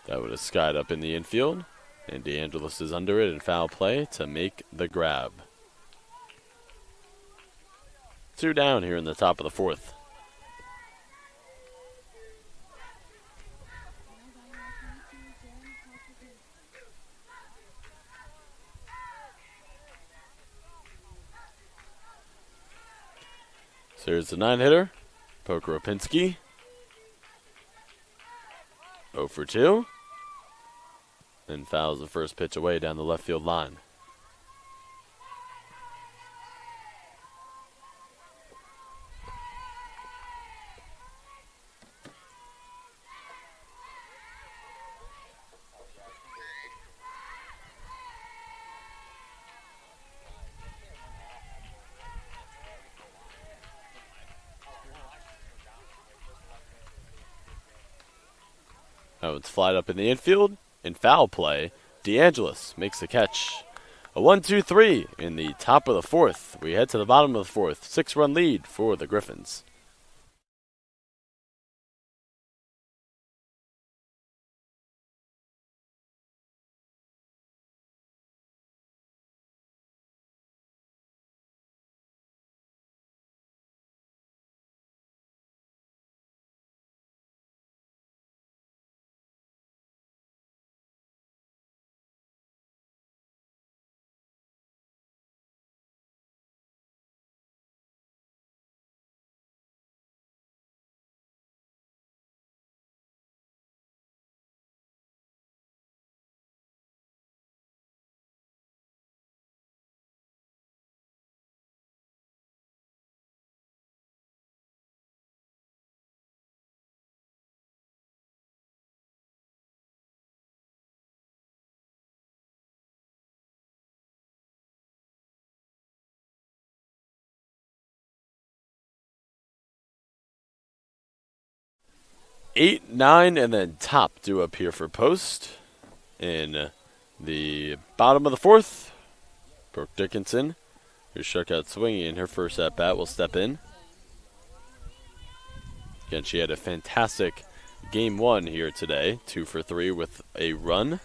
That would have skied up in the infield, and DeAngelis is under it in foul play to make the grab. 2 down here in the top of the 4th. So here's the 9-hitter, Pokeropinski. 0 for 2. And fouls the first pitch away down the left field line. Oh, it's flied up in the infield. In foul play, DeAngelis makes the catch. A 1-2-3 in the top of the 4th. We head to the bottom of the 4th. 6-run lead for the Griffins. 8, 9, and then top due up here for post. In the bottom of the fourth, Brooke Dickinson, who struck out swinging in her first at-bat, will step in. Again, she had a fantastic game one here today, 2 for 3 with a run.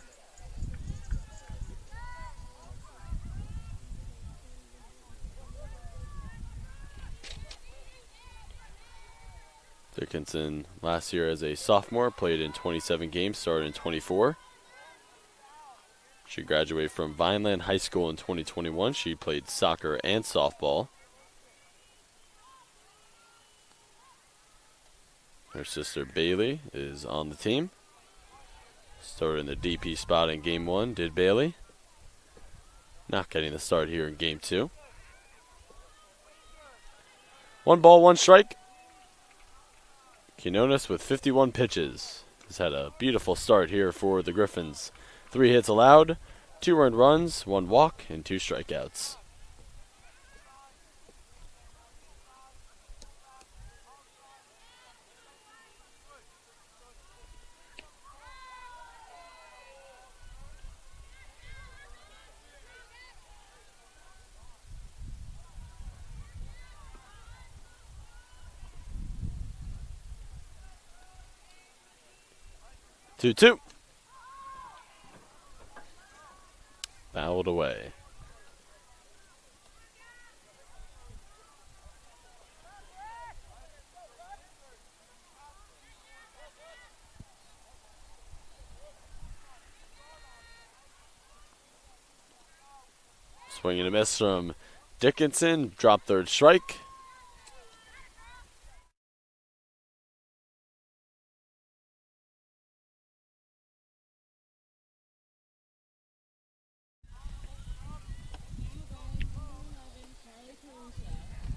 Dickinson last year as a sophomore played in 27 games, started in 24. She graduated from Vineland High School in 2021. She played soccer and softball. Her sister Bailey is on the team. Started in the DP spot in game one, did Bailey. Not getting the start here in game two. 1 ball, 1 strike. Quinones with 51 pitches has had a beautiful start here for the Griffins. 3 hits allowed, 2 earned runs, 1 walk, and 2 strikeouts. Two. Fouled away. Swing and a miss from Dickinson. Drop third strike.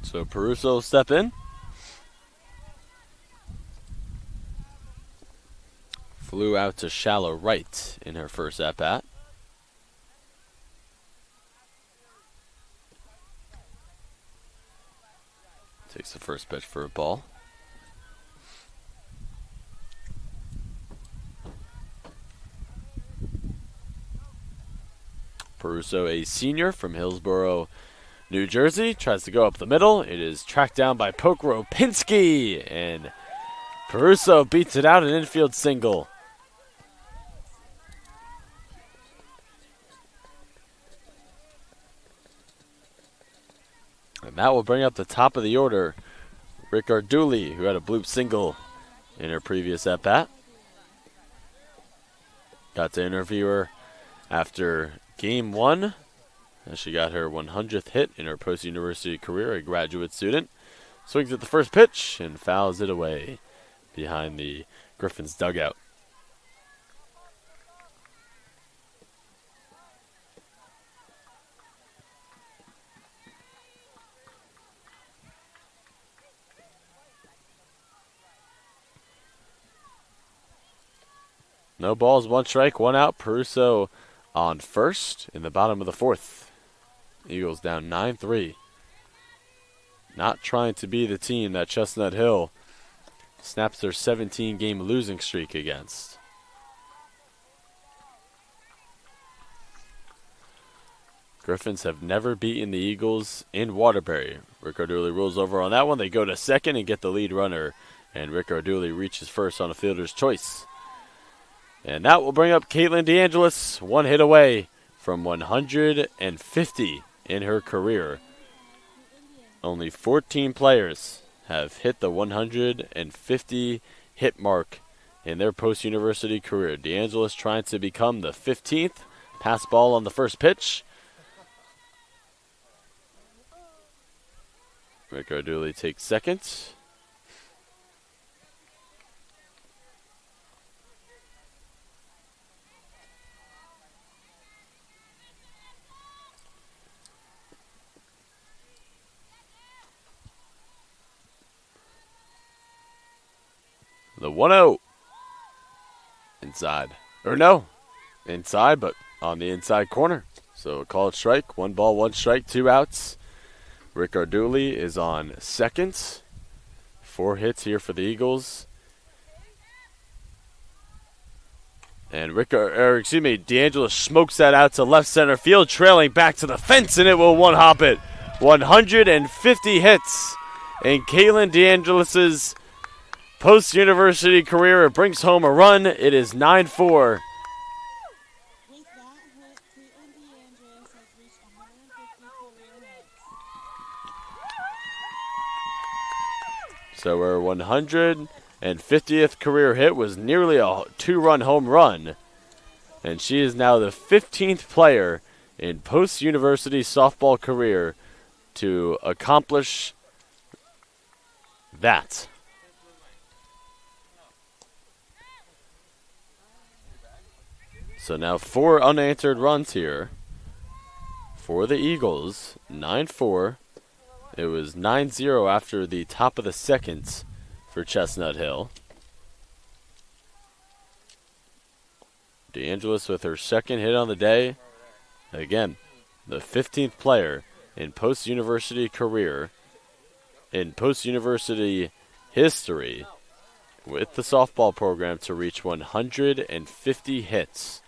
So Peruso will step in. Flew out to shallow right in her first at-bat. Takes the first pitch for a ball. Peruso, a senior from Hillsborough, New Jersey, tries to go up the middle. It is tracked down by Pokropinski, and Peruso beats it out, an infield single. And that will bring up the top of the order, Rick Arduli, who had a bloop single in her previous at-bat. Got to interview her after game one, as she got her 100th hit in her post-university career, a graduate student. Swings at the first pitch and fouls it away behind the Griffins dugout. No balls, 1 strike, 1 out. Peruso on first in the bottom of the fourth. Eagles down 9-3. Not trying to be the team that Chestnut Hill snaps their 17-game losing streak against. Griffins have never beaten the Eagles in Waterbury. Rick Arduli rolls over on that one. They go to second and get the lead runner, and Rick Arduli reaches first on a fielder's choice. And that will bring up Caitlin DeAngelis, 1 hit away from 150 in her career. Only 14 players have hit the 150 hit mark in their post-university career. DeAngelis trying to become the 15th. Pass ball on the first pitch. Rick Arduli takes second. The 1-0. Inside. Or no. Inside, but on the inside corner. So a called strike. 1 ball, 1 strike, 2 outs. Rick Arduli is on second. 4 hits here for the Eagles. And D'Angelo smokes that out to left center field, trailing back to the fence, and it will one-hop it. 150 hits in Caitlin DeAngelis' post-university career. It brings home a run. It is 9-4. With that hit, Caitlin DeAngelis has reached 150 career hits. So her 150th career hit was nearly a 2-run home run. And she is now the 15th player in post-university softball career to accomplish that. So now 4 unanswered runs here for the Eagles. 9-4. It was 9-0 after the top of the second for Chestnut Hill. DeAngelis with her second hit on the day. Again, the 15th player in post-university career, in post-university history with the softball program to reach 150 hits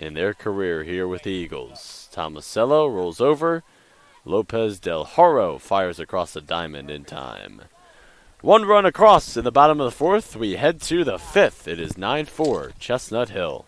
in their career here with the Eagles. Tomasello rolls over. Lopez Del Haro fires across the diamond in time. 1 run across in the bottom of the 4th. We head to the 5th. It is 9-4, Chestnut Hill.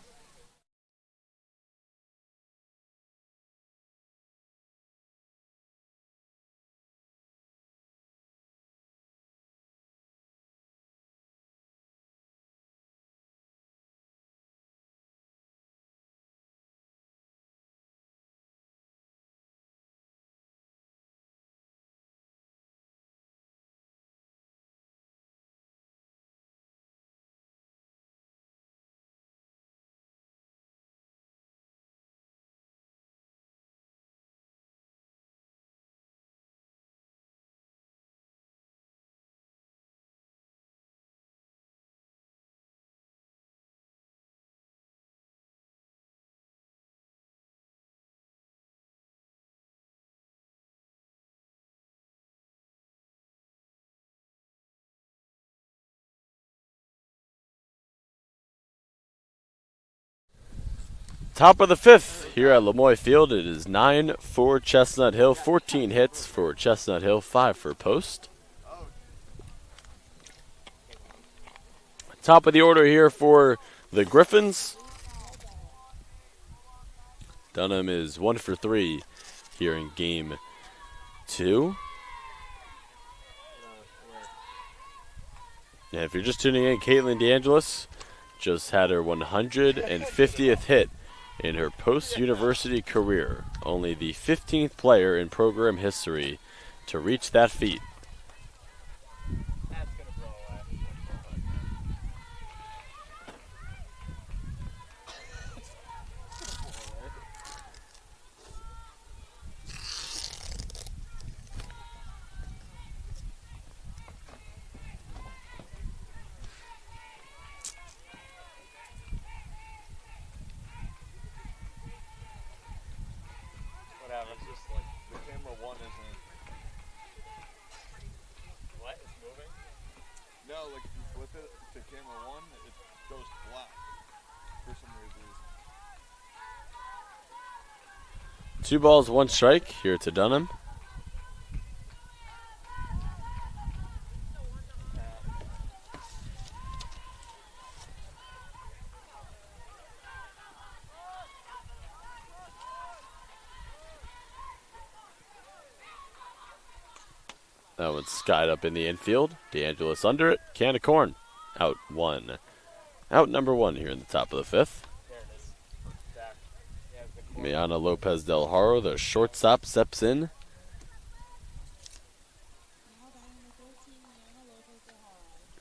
Top of the 5th here at Lemoy Field. It is 9-4 Chestnut Hill. 14 hits for Chestnut Hill, 5 for Post. Top of the order here for the Griffins. Dunham is 1 for 3 here in game 2. And if you're just tuning in, Caitlin DeAngelis just had her 150th hit in her post-university career. Only the 15th player in program history to reach that feat. It's just like the camera 1 isn't. What? It's moving? No, like if you flip it to camera 1, it goes black for some reason. 2 balls, 1 strike here to Dunham. That one's skied up in the infield. DeAngelis under it. Can of corn. Out 1. Out number 1 here in the top of the 5th. Miana Lopez Del Haro, the shortstop, steps in.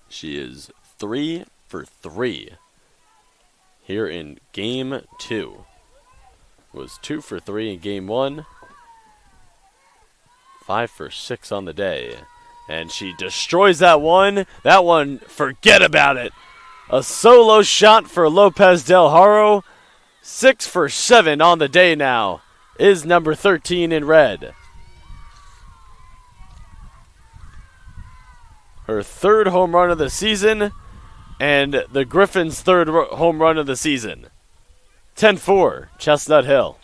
She is 3 for 3 here in game 2. Was 2 for 3 in game 1. 5 for 6 on the day. And she destroys that one. That one, forget about it. A solo shot for Lopez Del Haro. 6 for 7 on the day now is number 13 in red. Her 3rd home run of the season. And the Griffins' third home run of the season. 10-4, Chestnut Hill.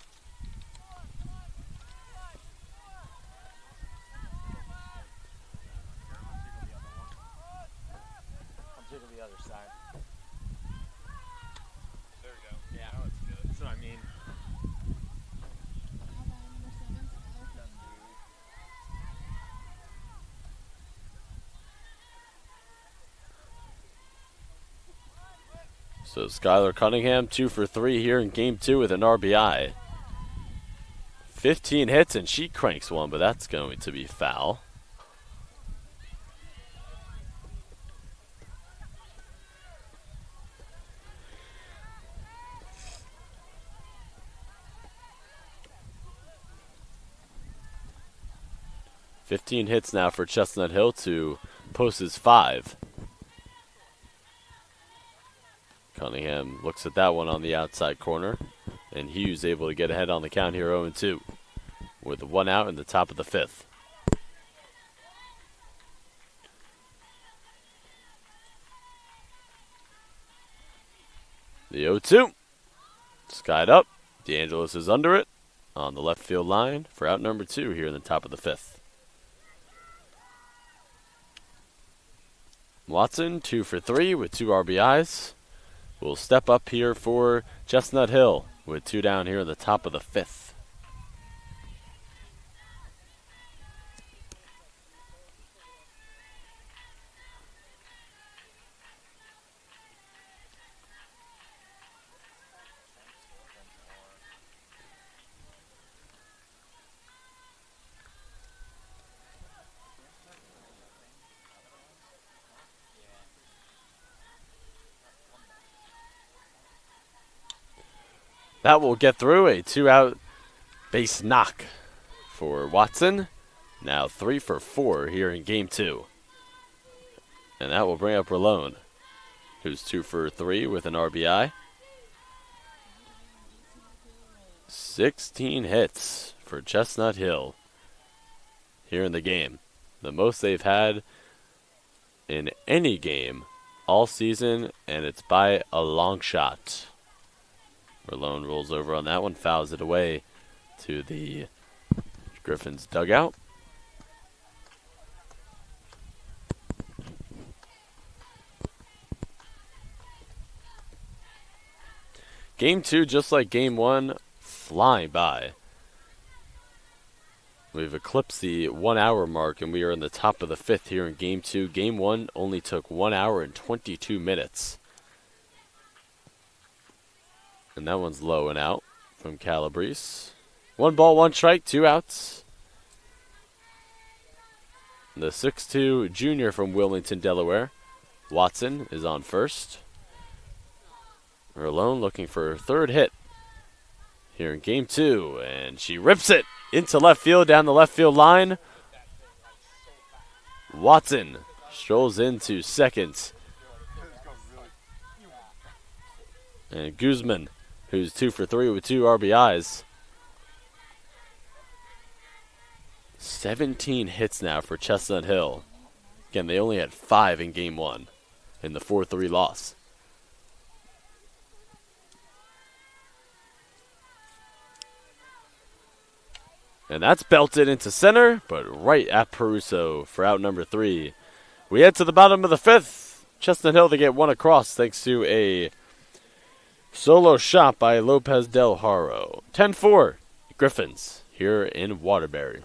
I'm taking the other side. There we go. Yeah, oh, it's good. That's what I mean. Now by number 7, Skylar Cunningham. So Skylar Cunningham, 2 for 3 here in game 2 with an RBI. 15 hits and she cranks one, but that's going to be foul. "15 hits now for Chestnut Hill to post his 5. Cunningham looks at that one on the outside corner, and Hughes able to get ahead on the count here 0-2 with 1 out in the top of the 5th. The 0-2. Skied up. DeAngelis is under it on the left field line for out number 2 here in the top of the 5th. Watson, 2 for 3 with 2 RBIs. Will step up here for Chestnut Hill with 2 down here in the top of the 5th. That will get through a 2-out base knock for Watson. Now 3 for 4 here in game 2. And that will bring up Rolone, who's 2 for 3 with an RBI. 16 hits for Chestnut Hill here in the game. The most they've had in any game all season, and it's by a long shot. Rolone rolls over on that one, fouls it away to the Griffins dugout. Game 2, just like game 1, flying by. We've eclipsed the 1 hour mark, and we are in the top of the 5th here in game 2. Game 1 only took 1 hour and 22 minutes. And that one's low and out from Calabrese. 1 ball, 1 strike, 2 outs. The 6'2 junior from Wilmington, Delaware, Watson, is on first. Rolone looking for her 3rd hit here in game 2. And she rips it into left field, down the left field line. Watson strolls into second. And Guzman, who's 2 for 3 with 2 RBIs. 17 hits now for Chestnut Hill. Again, they only had 5 in game 1 in the 4-3 loss. And that's belted into center, but right at Peruso for out number 3. We head to the bottom of the 5th. Chestnut Hill to get 1 across thanks to a solo shot by Lopez Del Haro. 10-4, Griffins here in Waterbury.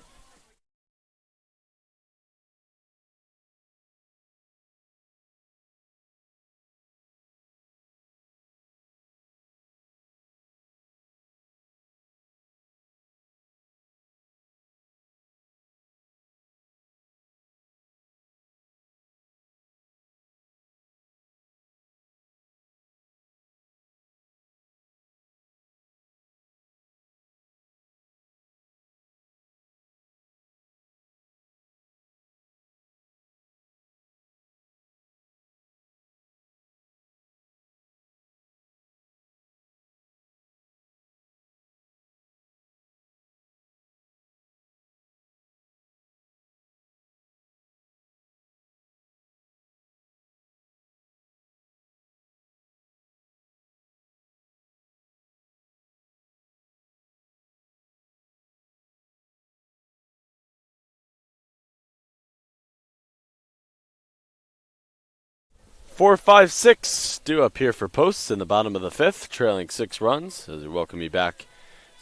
4, 5, 6 due up here for posts in the bottom of the fifth, trailing 6 runs. As we welcome you back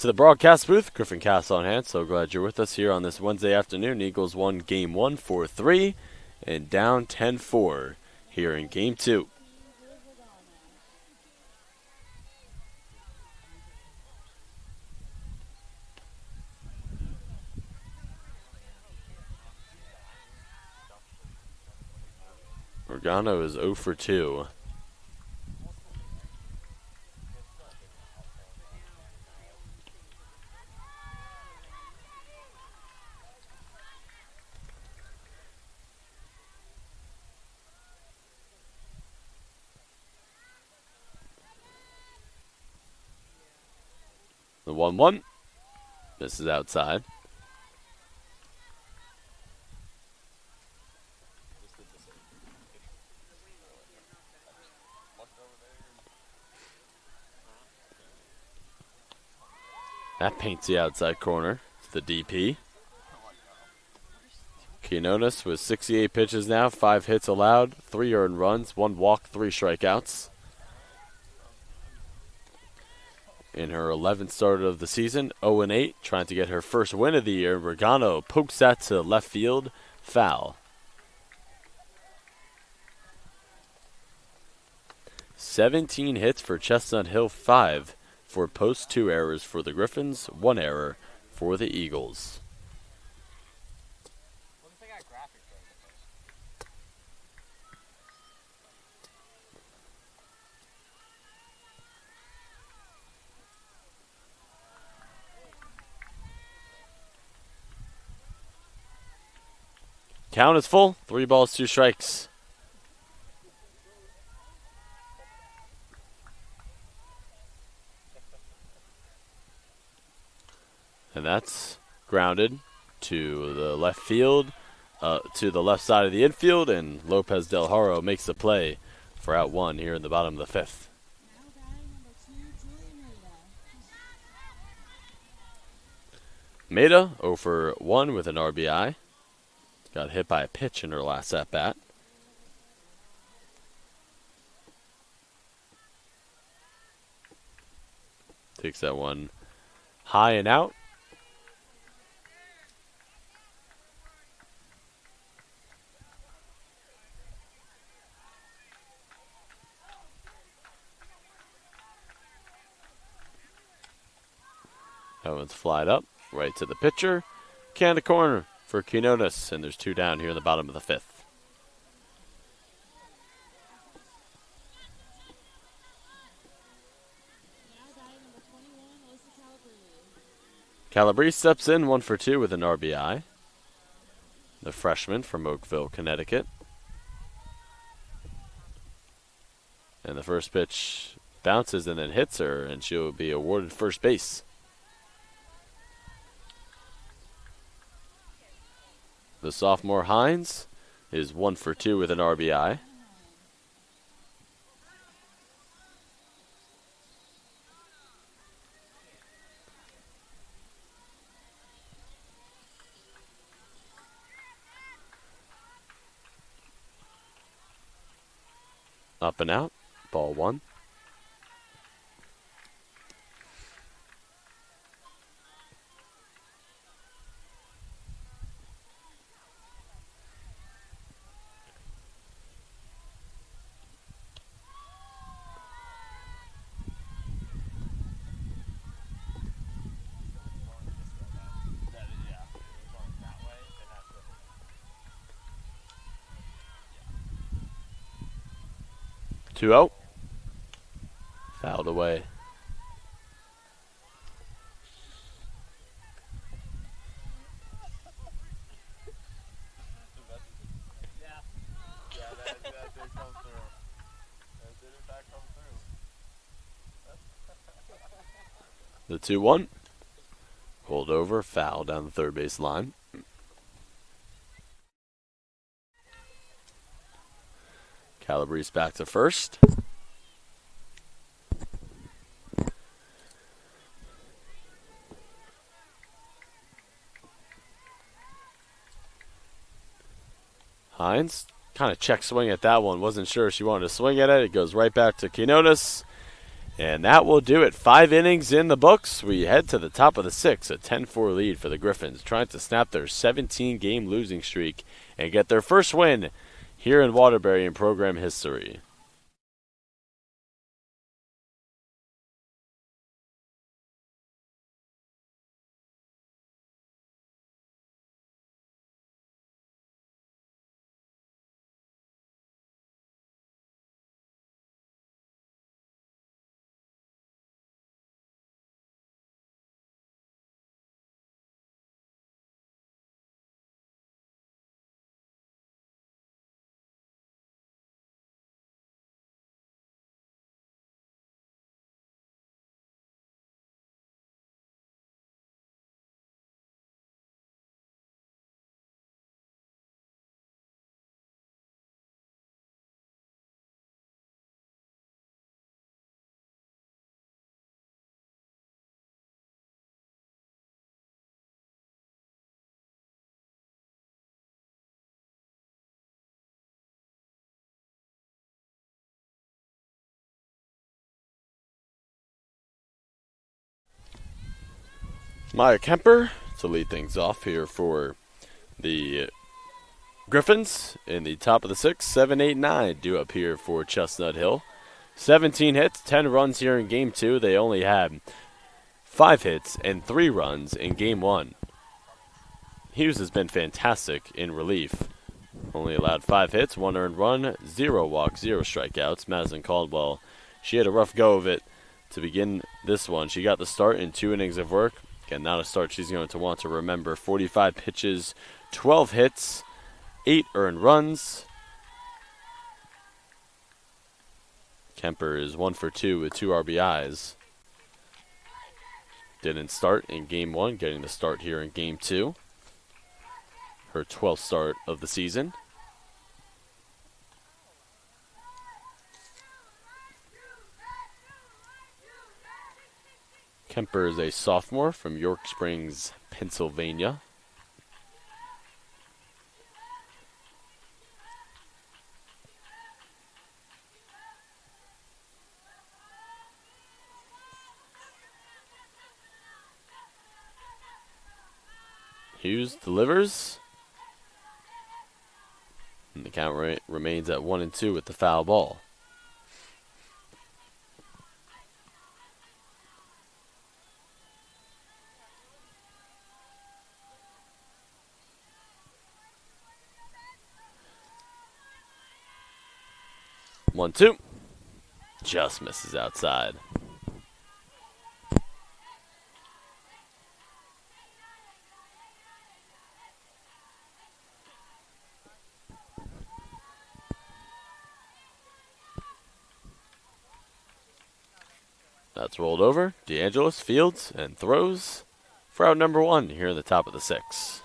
to the broadcast booth, Griffin Cass on hand. So glad you're with us here on this Wednesday afternoon. Eagles won Game 1 4-3 and down 10-4 here in Game 2. Regano is 0 for 2. The 1-1. This is outside. That paints the outside corner. It's the DP. Quinones with 68 pitches now, 5 hits allowed, 3 earned runs, 1 walk, 3 strikeouts. In her 11th start of the season, 0-8, trying to get her first win of the year. Regano pokes that to left field, foul. 17 hits for Chestnut Hill, 5 for post, 2 errors for the Griffins, 1 error for the Eagles. Count is full, 3 balls, 2 strikes. And that's grounded to the left field, to the left side of the infield, and Lopez Del Haro makes the play for out 1 here in the bottom of the 5th. Now batting number 2, Julia Maida. Maida 0 for 1 with an RBI. Got hit by a pitch in her last at-bat. Takes that one high and out. That one's flied up right to the pitcher. Can to corner for Quinones, and there's 2 down here in the bottom of the 5th. Now batting number 21, Alyssa Calabrese. Calabrese steps in 1 for 2 with an RBI. The freshman from Oakville, Connecticut. And the first pitch bounces and then hits her, and she'll be awarded first base. The sophomore Hines is 1 for 2 with an RBI. Up and out, ball 1. Two out. Fouled away. That did come through. That did in fact come through. The 2-1. Pulled over, foul down the third base line. Calabrese back to first. Hines kind of check swing at that one. Wasn't sure if she wanted to swing at it. It goes right back to Quinones. And that will do it. 5 innings in the books. We head to the top of the 6th, a 10-4 lead for the Griffins, trying to snap their 17-game losing streak and get their first win here in Waterbury in program history. Maya Kemper to lead things off here for the Griffins in the top of the 6th. 7, 8, 9 due up here for Chestnut Hill. 17 hits, 10 runs here in Game 2. They only had 5 hits and 3 runs in Game 1. Hughes has been fantastic in relief. Only allowed 5 hits, 1 earned run, 0 walks, 0 strikeouts. Madison Caldwell, she had a rough go of it to begin this one. She got the start in 2 innings of work. Again, not a start she's going to want to remember. 45 pitches, 12 hits, 8 earned runs. Kemper is 1 for 2 with 2 RBIs. Didn't start in Game 1, getting the start here in Game 2. Her 12th start of the season. Kemper is a sophomore from York Springs, Pennsylvania. Hughes delivers. And the count remains at 1-2 with the foul ball. One, two. Just misses outside. That's rolled over. DeAngelis fields and throws for out number 1 here in the top of the 6th.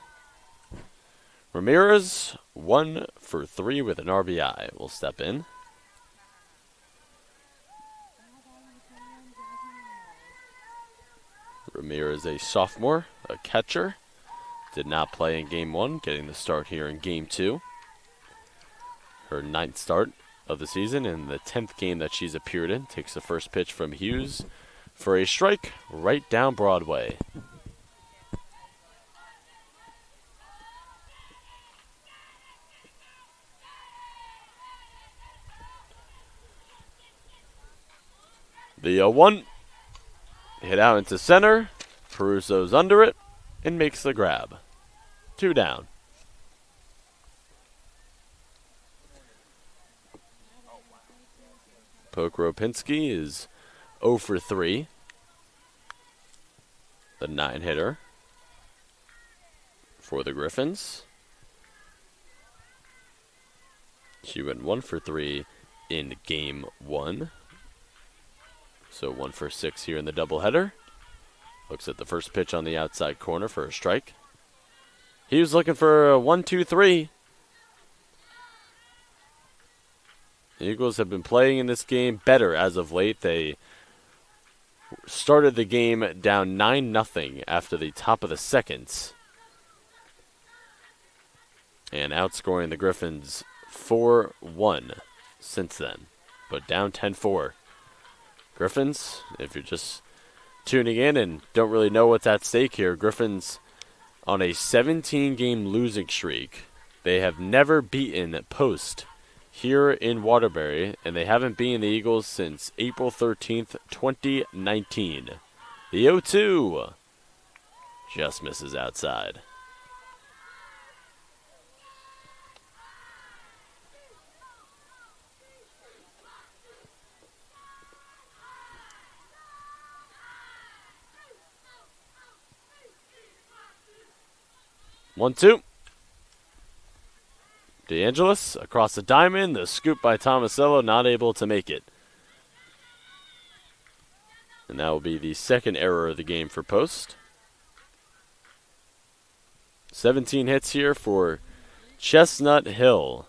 Ramirez, 1 for 3 with an RBI, will step in. Ramirez, a sophomore, a catcher. Did not play in Game 1, getting the start here in Game 2. Her 9th start of the season and the 10th game that she's appeared in. Takes the first pitch from Hughes for a strike right down Broadway. The 0-1 hit out into center. Peruso's under it and makes the grab. 2 down. Pokropinski is 0 for 3. The 9-hitter for the Griffins. She went 1 for 3 in Game 1. So 1 for 6 here in the doubleheader. Looks at the first pitch on the outside corner for a strike. He was looking for a 1-2-3. The Eagles have been playing in this game better as of late. They started the game down 9-0 after the top of the 2nd. And outscoring the Griffins 4-1 since then, but down 10-4. Griffins, if you're just tuning in and don't really know what's at stake here, Griffins on a 17-game losing streak. They have never beaten Post here in Waterbury, and they haven't beaten the Eagles since April 13th, 2019. The 0-2 just misses outside. One, two. DeAngelis across the diamond. The scoop by Tomasello, not able to make it. And that will be the second error of the game for Post. 17 hits here for Chestnut Hill.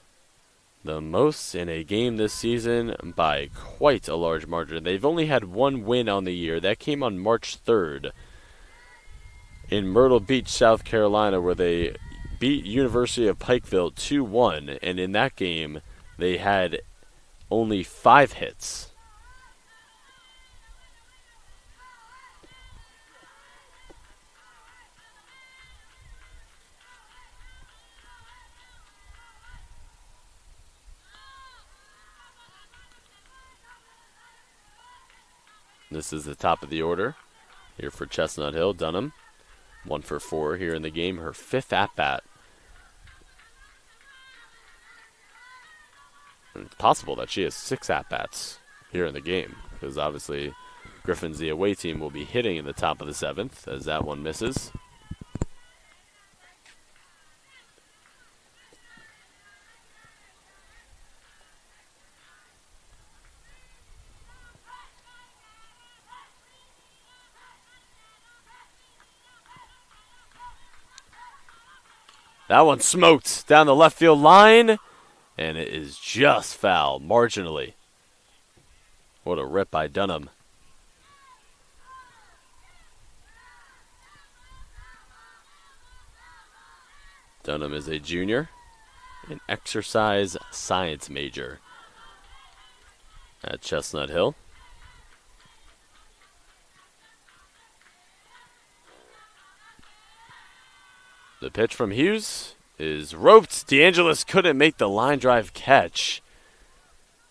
The most in a game this season by quite a large margin. They've only had one win on the year. That came on March 3rd in Myrtle Beach, South Carolina, where they beat University of Pikeville 2-1. And in that game, they had only 5 hits. This is the top of the order here for Chestnut Hill. Dunham, 1 for 4 here in the game, her 5th at-bat. And it's possible that she has 6 at-bats here in the game, because obviously Griffin's, the away team, will be hitting in the top of the 7th as that one misses. That one smoked down the left field line, and it is just foul, marginally. What a rip by Dunham. Dunham is a junior, an exercise science major at Chestnut Hill. The pitch from Hughes is roped. DeAngelis couldn't make the line drive catch,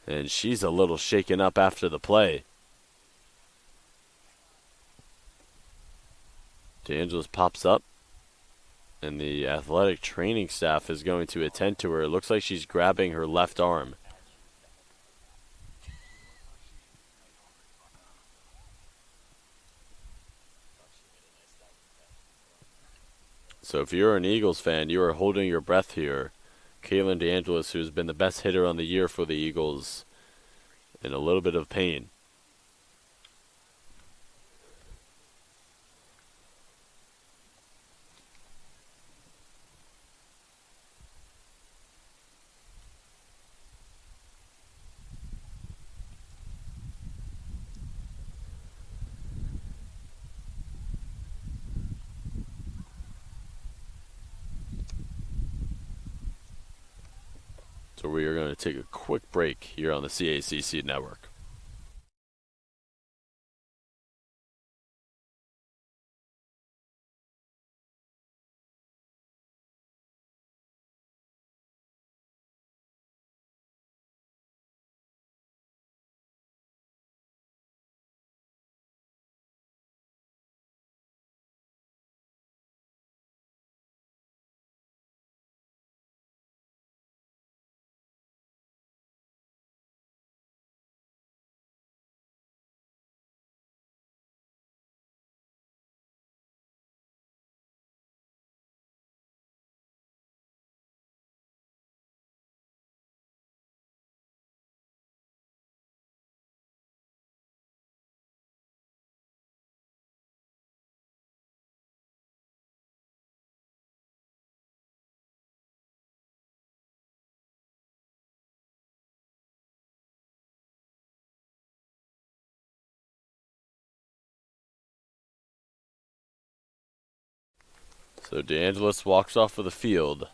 and she's a little shaken up after the play. DeAngelis pops up, and the athletic training staff is going to attend to her. It looks like she's grabbing her left arm. So if you're an Eagles fan, you are holding your breath here. Kaylin DeAngelis, who's been the best hitter on the year for the Eagles, in a little bit of pain. So we are going to take a quick break here on the CACC Network. So DeAngelis walks off of the field.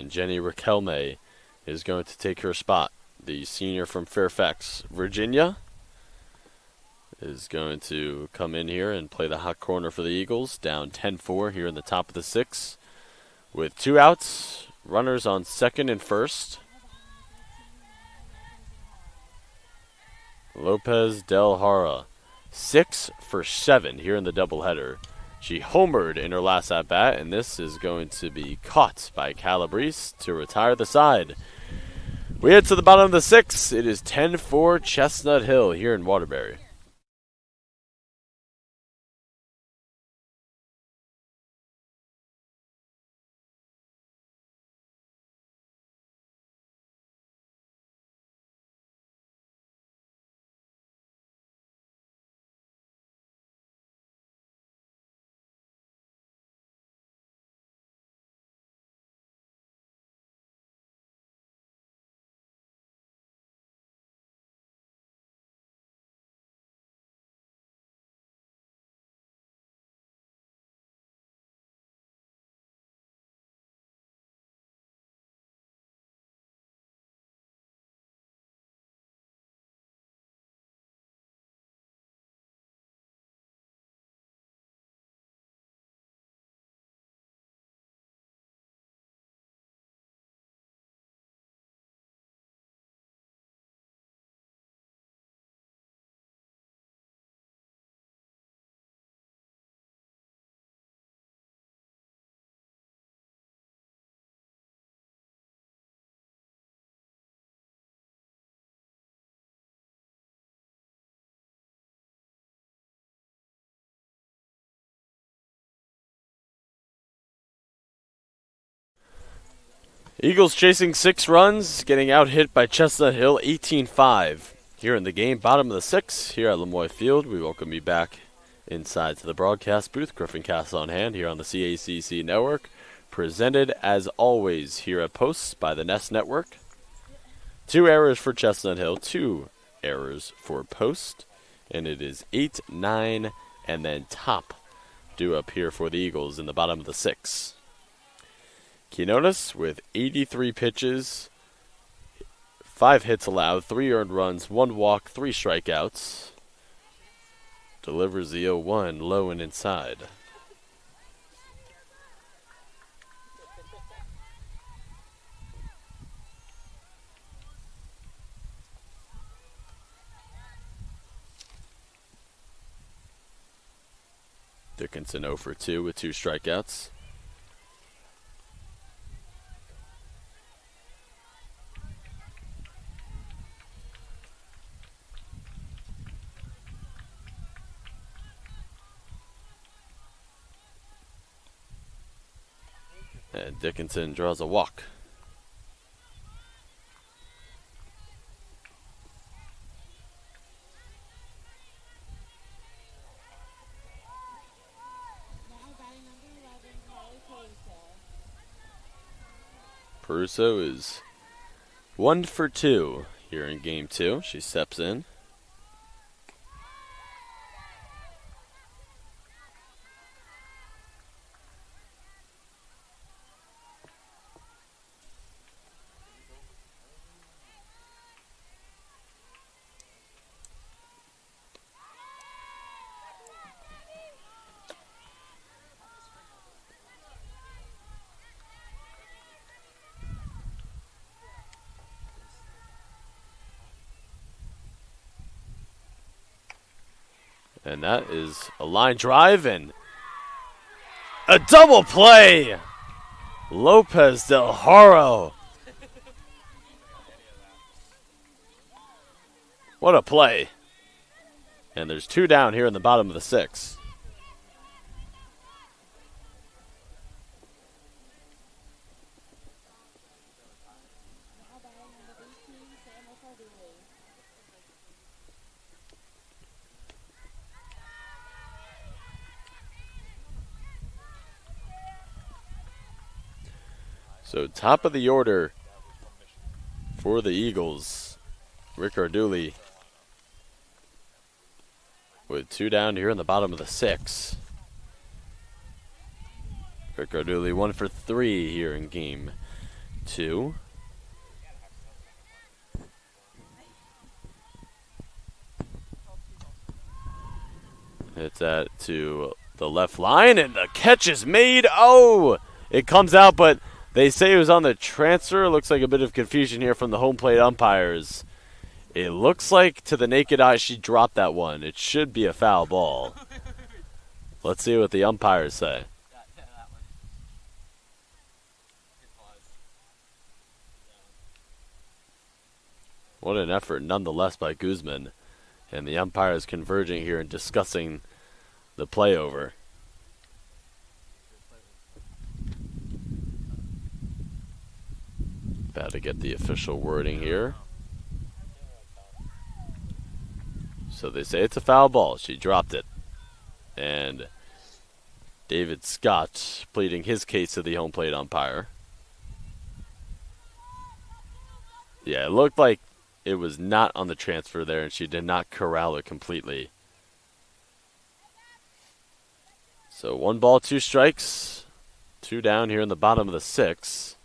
and Jenny Raquelme is going to take her spot. The senior from Fairfax, Virginia, is going to come in here and play the hot corner for the Eagles, down 10-4 here in the top of the 6th. With 2 outs, runners on second and first. Lopez Del Hara, 6 for 7 here in the doubleheader. She homered in her last at-bat, and this is going to be caught by Calabrese to retire the side. We head to the bottom of the 6th. It is 10-4 Chestnut Hill here in Waterbury. Eagles chasing 6 runs, getting out hit by Chestnut Hill 18-5. Here in the game, bottom of the 6th, here at Lemoy Field. We welcome you back inside to the broadcast booth. Griffin Cast on hand here on the CACC Network. Presented, as always, here at Posts by the Nest Network. 2 errors for Chestnut Hill, 2 errors for Post. And it is 8, 9, and then top due up here for the Eagles in the bottom of the 6th. Quinones with 83 pitches, 5 hits allowed, 3 earned runs, 1 walk, 3 strikeouts. Delivers the 0-1 low and inside. Dickinson 0 for 2 with 2 strikeouts. And Dickinson draws a walk. Now batting number 11, Carly Caruso. Caruso is 1 for 2 here in game 2. She steps in. And that is a line drive and a double play. Lopez Del Haro. What a play. And there's 2 down here in the bottom of the 6th. Now batting number 18, Sam Ricardulli. So top of the order for the Eagles. Ricardulli with 2 down here in the bottom of the 6th. Ricardulli 1 for 3 here in game 2. Hits that to the left line, and the catch is made. Oh, it comes out, but they say it was on the transfer. Looks like a bit of confusion here from the home plate umpires. It looks like to the naked eye she dropped that one. It should be a foul ball. Let's see what the umpires say. Yeah, that one. It was. What an effort nonetheless by Guzman. And the umpires converging here and discussing the play over. About to get the official wording here. So they say it's a foul ball. She dropped it. And David Scott pleading his case to the home plate umpire. Yeah, it looked like it was not on the transfer there, and she did not corral it completely. So 1 ball, 2 strikes. 2 down here in the bottom of the 6th.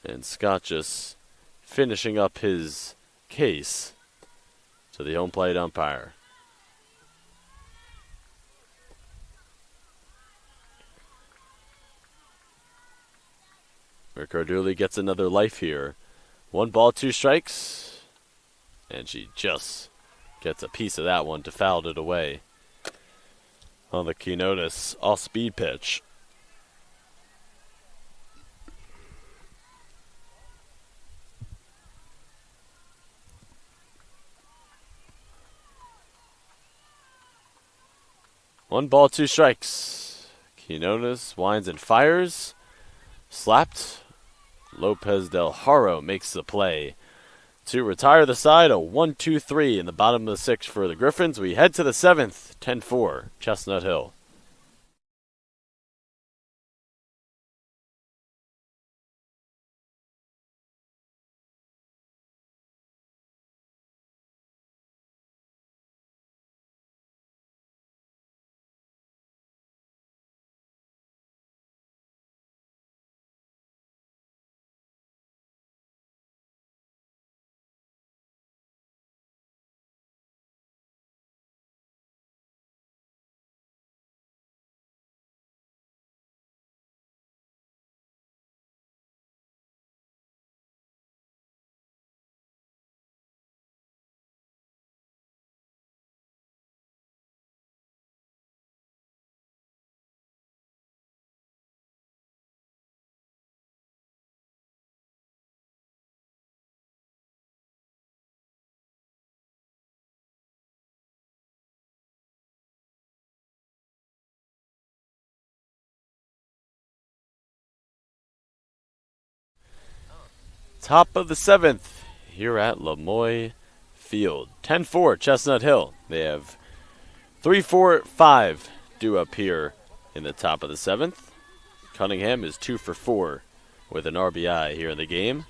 And Scott just finishing up his case to the home plate umpire. Ricarduli gets another life here. 1 ball, 2 strikes. And she just gets a piece of that one to foul it away on the Quinones off-speed pitch. One ball, 2 strikes. Quinones winds and fires. Slapped. Lopez Del Haro makes the play to retire the side. A 1-2-3 in the bottom of the 6th for the Griffins. We head to the 7th, 10-4, Chestnut Hill. Top of the 7th here at Lemoy Field. 10-4, Chestnut Hill. They have 3-4-5 due up here in the top of the 7th. Cunningham is 2 for 4 with an RBI here in the game.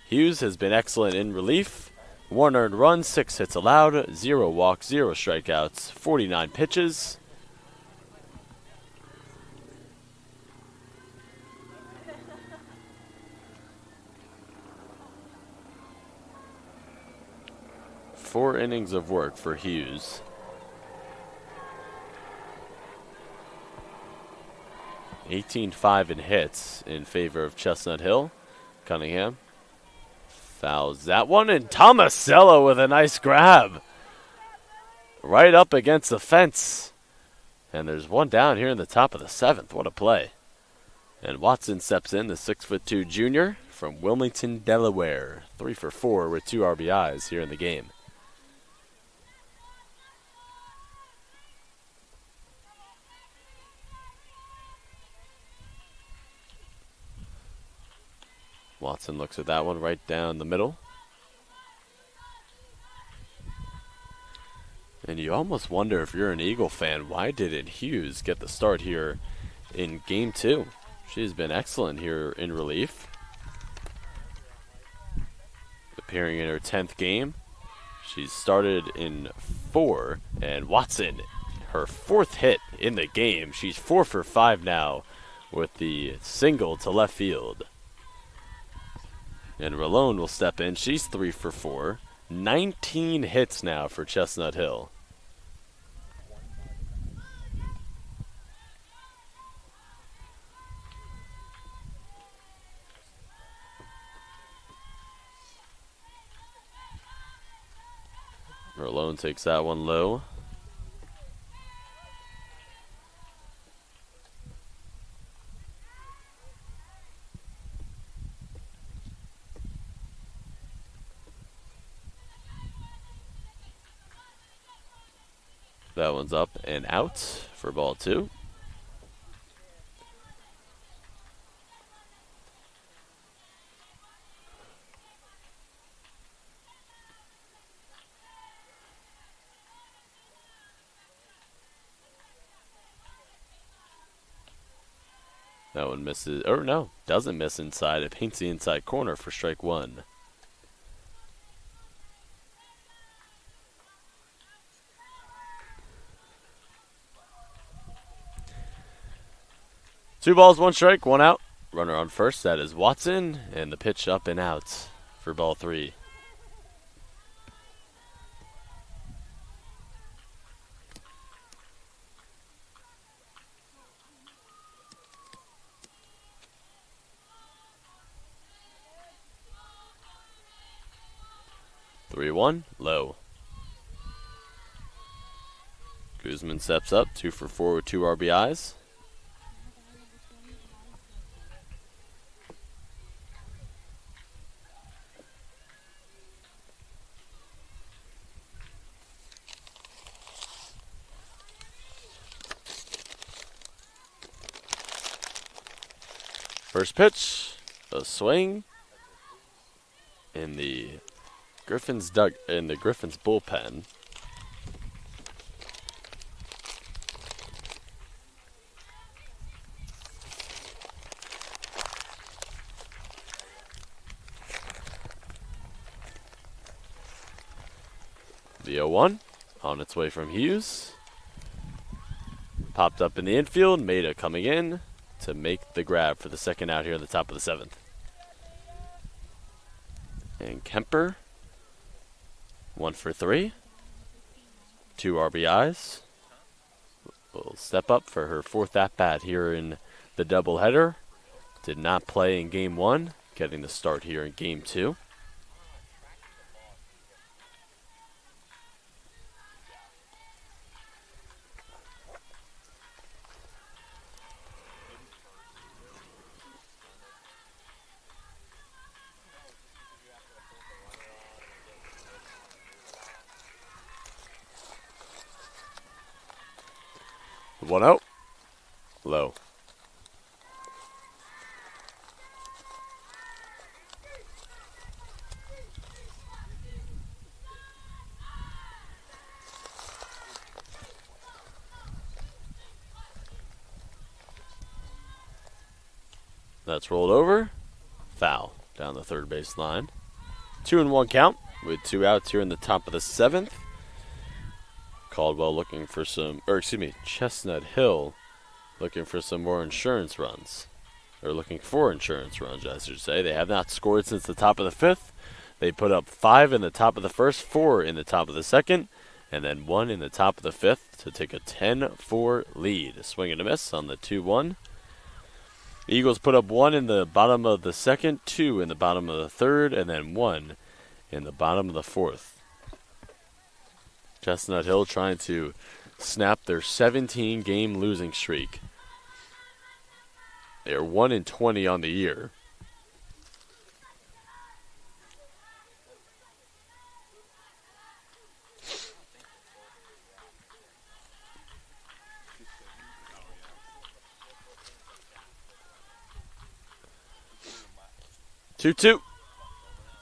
Hughes has been excellent in relief. 1 earned run, 6 hits allowed, 0 walks, 0 strikeouts, 49 pitches. Four innings of work for Hughes. 18-5 in hits in favor of Chestnut Hill. Cunningham fouls that one, and Tomasello with a nice grab. Right up against the fence. And there's one down here in the top of the 7th. What a play. And Watson steps in, the 6'2" junior from Wilmington, Delaware. 3 for 4 with 2 RBIs here in the game. Watson looks at that one right down the middle. And you almost wonder, if you're an Eagle fan, why didn't Hughes get the start here in Game 2? She's been excellent here in relief. Appearing in her 10th game. She's started in 4. And Watson, her 4th hit in the game. She's 4 for 5 now with the single to left field. And Rolone will step in. She's 3 for 4. 19 hits now for Chestnut Hill. Rolone takes that one low. That one's up and out for ball 2. That one misses, or no, doesn't miss inside. It paints the inside corner for strike 1. Two balls, 1 strike, 1 out. Runner on first, that is Watson, and the pitch up and out for ball 3. Three one, low. Guzman steps up, 2 for 4 with 2 RBIs. First pitch, a swing in the Griffins bullpen. The 0-1 on its way from Hughes. Popped up in the infield, Maeda coming in to make the grab for the second out here at the top of the 7th. And Kemper, 1 for 3, 2 RBIs. Will step up for her 4th at-bat here in the doubleheader. Did not play in Game 1, getting the start here in Game 2. One out. Low. That's rolled over. Foul down the third base line. 2-1 count with 2 outs here in the top of the 7th. Caldwell looking for Chestnut Hill looking for some more insurance runs. Or looking for insurance runs, I should say. They have not scored since the top of the 5th. They put up 5 in the top of the 1st, 4 in the top of the 2nd, and then 1 in the top of the 5th to take a 10-4 lead. A swing and a miss on the 2-1. The Eagles put up 1 in the bottom of the 2nd, 2 in the bottom of the 3rd, and then 1 in the bottom of the 4th. Chestnut Hill trying to snap their 17-game losing streak. They're 1-20 on the year. Two,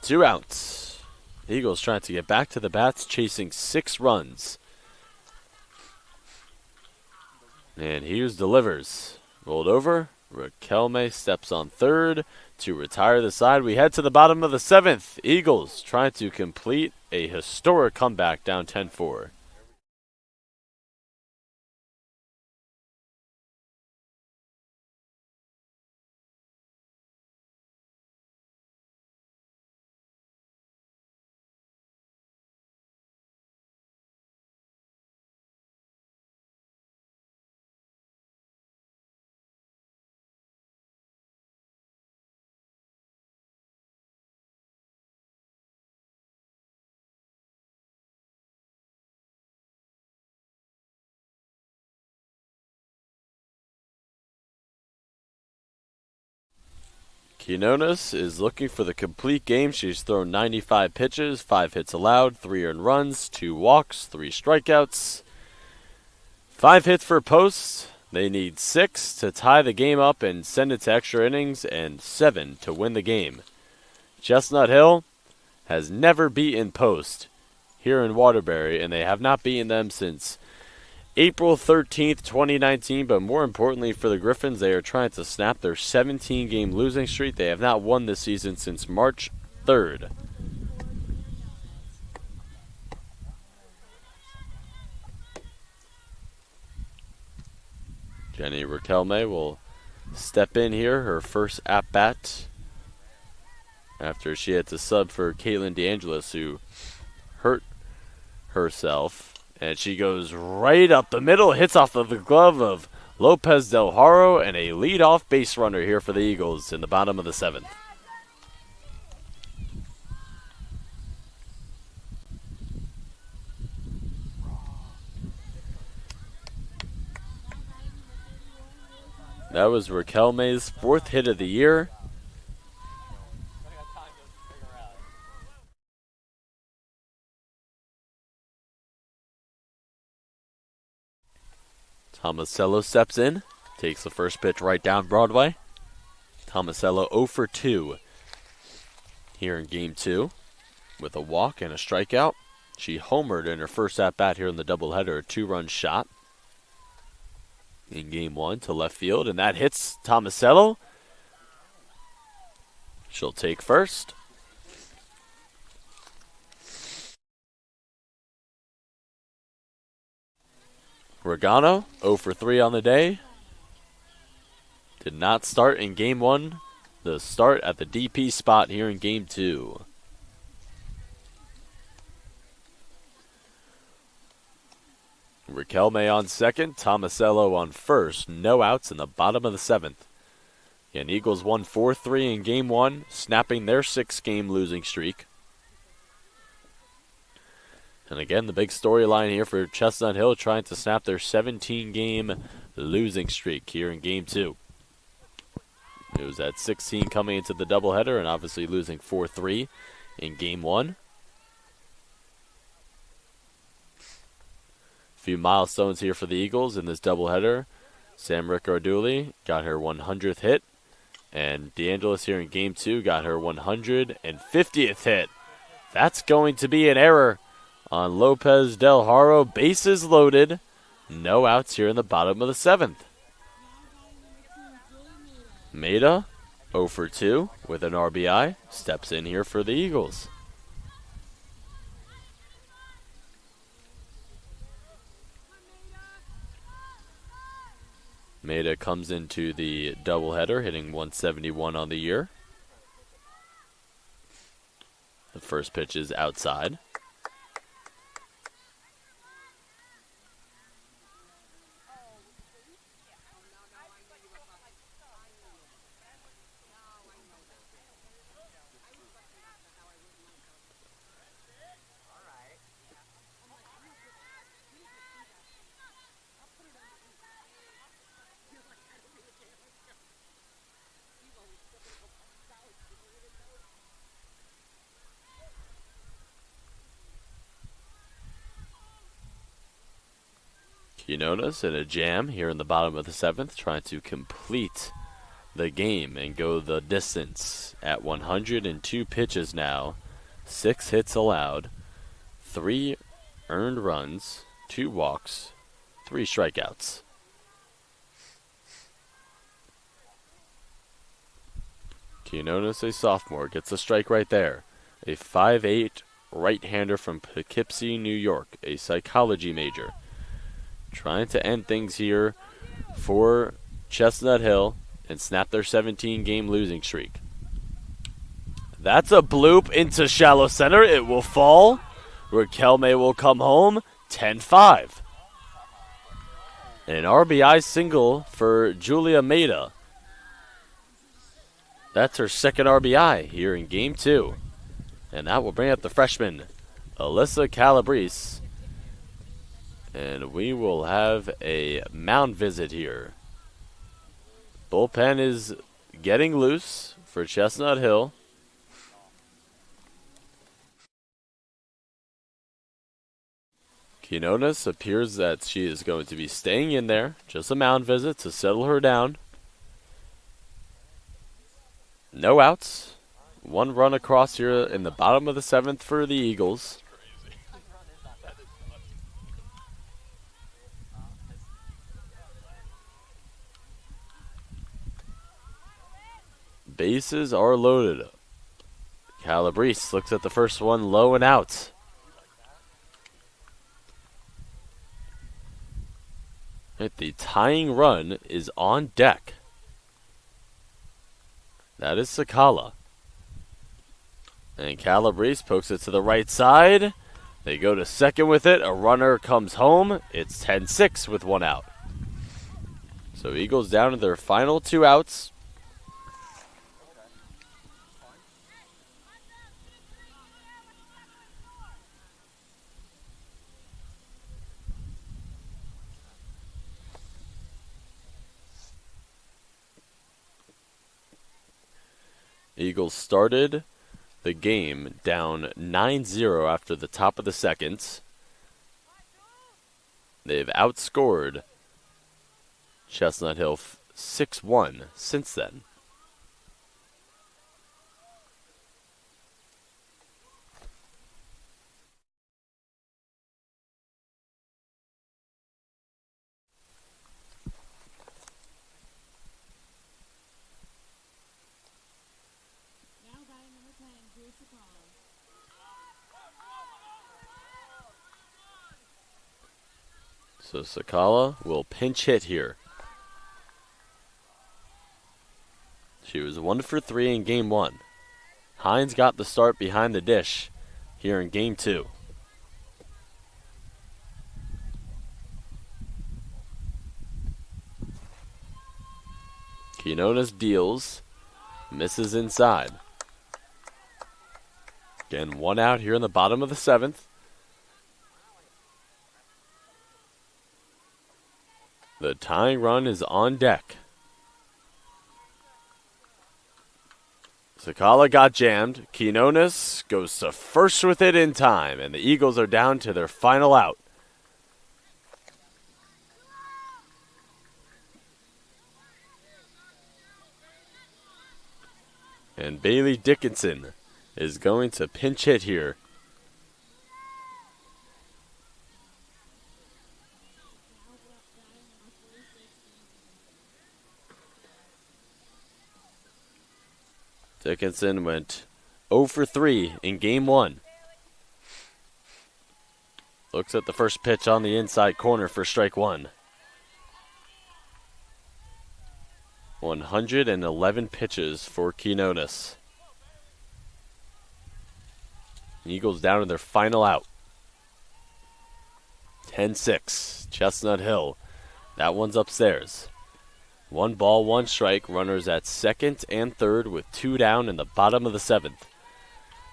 2 outs. Eagles trying to get back to the bats, chasing 6 runs. And Hughes delivers. Rolled over. Raquelme steps on third to retire the side. We head to the bottom of the 7th. Eagles trying to complete a historic comeback down 10-4. Quinones is looking for the complete game. She's thrown 95 pitches, 5 hits allowed, 3 earned runs, 2 walks, 3 strikeouts, 5 hits for posts. They need 6 to tie the game up and send it to extra innings, and 7 to win the game. Chestnut Hill has never beaten Post here in Waterbury, and they have not beaten them since April 13th, 2019. But more importantly for the Griffins, they are trying to snap their 17-game losing streak. They have not won this season since March 3rd. Jenny Raquelme will step in here, her first at-bat, after she had to sub for Caitlin DeAngelis, who hurt herself. And she goes right up the middle, hits off of the glove of Lopez Del Haro, and a leadoff base runner here for the Eagles in the bottom of the 7th. That was Raquelme's 4th hit of the year. Tomasello steps in, takes the first pitch right down Broadway. Tomasello 0 for 2 here in Game 2 with a walk and a strikeout. She homered in her first at-bat here in the doubleheader, a 2-run shot in Game 1 to left field, and that hits Tomasello. She'll take first. Regano 0 for 3 on the day. Did not start in Game 1. The start at the DP spot here in Game 2. Raquelme on second, Tomasello on first. No outs in the bottom of the 7th. Again, Eagles won 4-3 in Game 1, snapping their 6-game losing streak. And again, the big storyline here for Chestnut Hill, trying to snap their 17-game losing streak here in Game 2. It was at 16 coming into the doubleheader, and obviously losing 4-3 in Game 1. A few milestones here for the Eagles in this doubleheader. Sam Ricarduli got her 100th hit, and DeAngelis here in Game 2 got her 150th hit. That's going to be an error on Lopez Del Haro. Bases loaded. No outs here in the bottom of the 7th. Maida, 0 for 2 with an RBI, steps in here for the Eagles. Maida comes into the doubleheader, hitting 171 on the year. The first pitch is outside. Quinones in a jam here in the bottom of the 7th, trying to complete the game and go the distance at 102 pitches now. 6 hits allowed, 3 earned runs, 2 walks, 3 strikeouts. Quinones, a sophomore, gets a strike right there. A 5'8" right-hander from Poughkeepsie, New York, a psychology major. Trying to end things here for Chestnut Hill and snap their 17-game losing streak. That's a bloop into shallow center. It will fall. Raquelme will come home. 10-5. An RBI single for Julia Maida. That's her second RBI here in Game 2. And that will bring up the freshman, Alyssa Calabrese. And we will have a mound visit here. Bullpen is getting loose for Chestnut Hill. Quinones appears that she is going to be staying in there. Just a mound visit to settle her down. No outs. One run across here in the bottom of the 7th for the Eagles. Bases are loaded. Calabrese looks at the first one, low and out. The tying run is on deck. That is Sakala. And Calabrese pokes it to the right side. They go to second with it. A runner comes home. It's 10-6 with one out. So Eagles down to their final 2 outs. Eagles started the game down 9-0 after the top of the 2nd. They've outscored Chestnut Hill 6-1 since then. Now batting number 10, Drew Sakala. So Sakala will pinch hit here. She was 1 for 3 in game 1. Hines got the start behind the dish here in game 2. Quinones deals, misses inside. Again, 1 out here in the bottom of the 7th. The tying run is on deck. Sakala got jammed. Quinones goes to first with it in time, and the Eagles are down to their final out. And Bailey Dickinson is going to pinch hit here. Dickinson went 0 for 3 in game 1. Looks at the first pitch on the inside corner for strike 1. 111 pitches for Quinones. Eagles down to their final out. 10-6, Chestnut Hill. That one's upstairs. 1 ball, 1 strike. Runners at second and third with 2 down in the bottom of the 7th.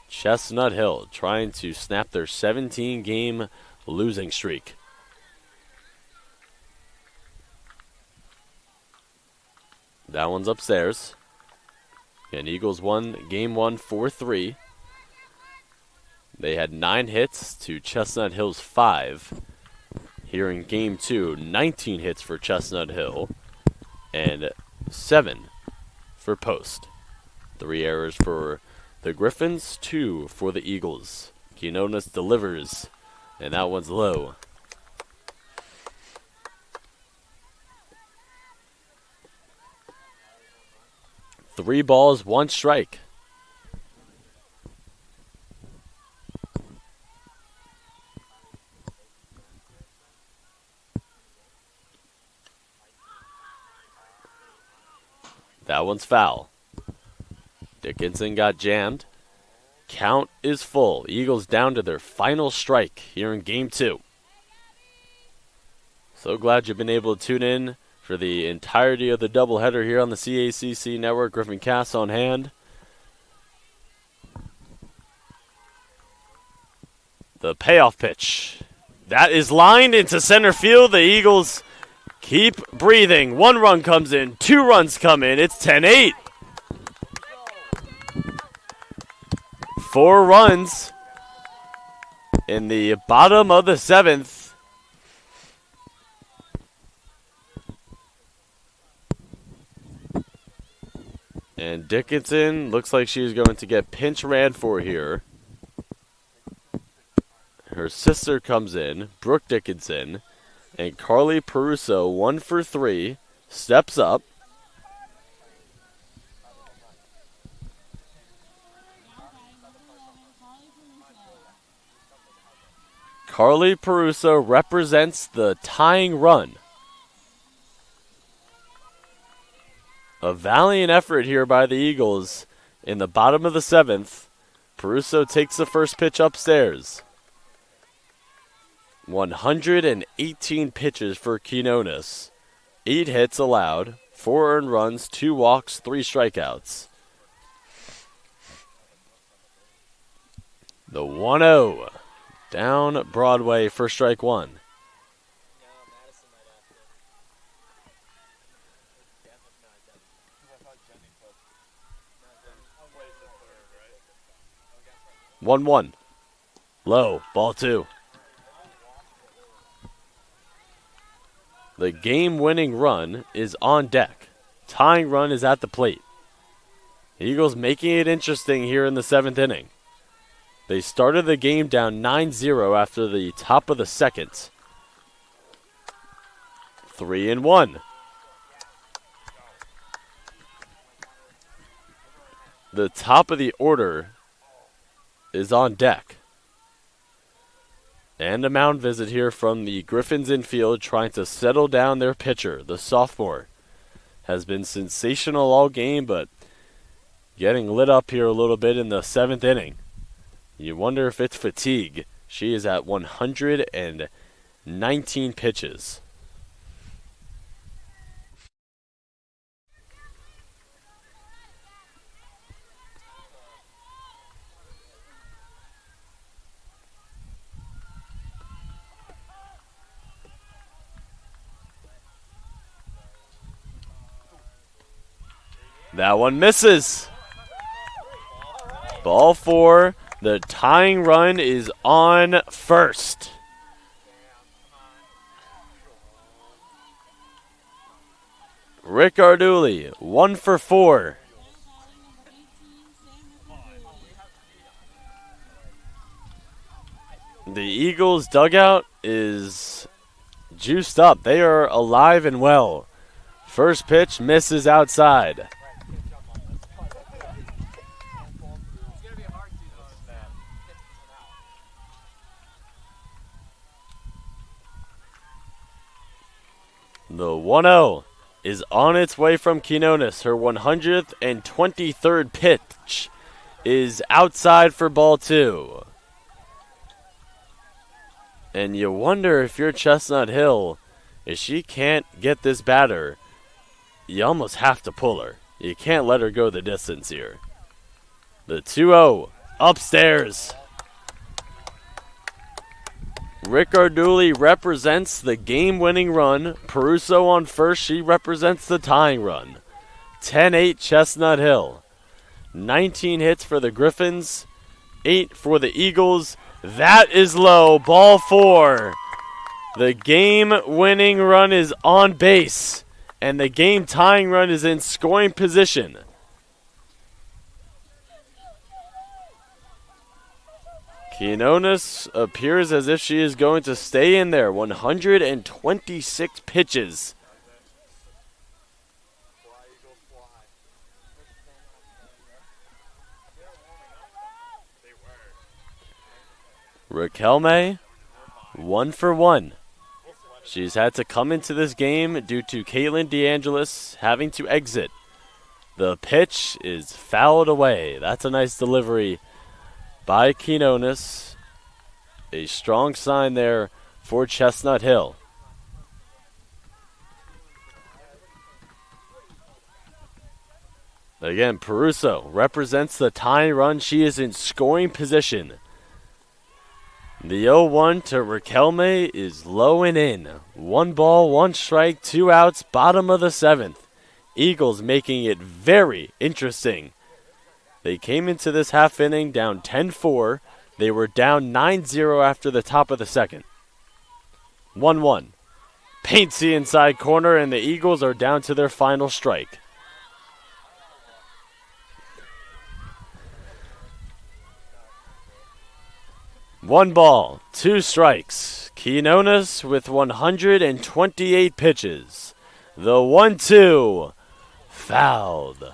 Chestnut Hill trying to snap their 17-game losing streak. That one's upstairs. And Eagles won game 1 4-3. They had 9 hits to Chestnut Hill's 5. Here in game 2, 19 hits for Chestnut Hill and 7 for Post. 3 errors for the Griffins, 2 for the Eagles. Quinones delivers, and that one's low. Three balls, 1 strike. That one's foul. Dickinson got jammed. Count is full. Eagles down to their final strike here in game 2. So glad you've been able to tune in for the entirety of the doubleheader here on the CACC Network. Griffin Cass on hand. The payoff pitch. That is lined into center field. The Eagles keep breathing. 1 run comes in. 2 runs come in. It's 10-8. 4 runs in the bottom of the 7th. And Dickinson looks like she's going to get pinch ran for here. Her sister comes in, Brooke Dickinson, and Carly Peruso, 1 for 3, steps up. Carly Peruso represents the tying run. A valiant effort here by the Eagles in the bottom of the 7th. Peruso takes the first pitch upstairs. 118 pitches for Quinones. 8 hits allowed, 4 earned runs, 2 walks, 3 strikeouts. The 1-0 down Broadway for strike 1. One. Low, ball 2. The game-winning run is on deck. Tying run is at the plate. Eagles making it interesting here in the 7th inning. They started the game down 9-0 after the top of the 2nd. 3-1. The top of the order is on deck. And a mound visit here from the Griffins infield trying to settle down their pitcher. The sophomore has been sensational all game, but getting lit up here a little bit in the 7th inning. You wonder if it's fatigue. She is at 119 pitches. That one misses. Ball 4. The tying run is on first. Rick Arduli, 1 for 4. The Eagles dugout is juiced up. They are alive and well. First pitch misses outside. The 1-0 is on its way from Quinones. Her 123rd pitch is outside for ball 2. And you wonder if you're Chestnut Hill, if she can't get this batter, you almost have to pull her. You can't let her go the distance here. The 2-0 upstairs. Rick Arduli represents the game-winning run. Peruso on first. She represents the tying run. 10-8 Chestnut Hill. 19 hits for the Griffins. 8 for the Eagles. That is low. Ball 4. The game-winning run is on base. And the game-tying run is in scoring position. Quinones appears as if she is going to stay in there. 126 pitches. Raquelme, 1 for 1. She's had to come into this game due to Caitlin DeAngelis having to exit. The pitch is fouled away. That's a nice delivery by Quinones. A strong sign there for Chestnut Hill. Again, Peruso represents the tying run. She is in scoring position. The 0-1 to Raquelme is low and in. 1 ball, 1 strike, 2 outs, bottom of the 7th. Eagles making it very interesting. They came into this half inning down 10-4. They were down 9-0 after the top of the second. 1-1. Paints the inside corner, and the Eagles are down to their final strike. One ball, two strikes. Quinones with 128 pitches. The 1-2 fouled.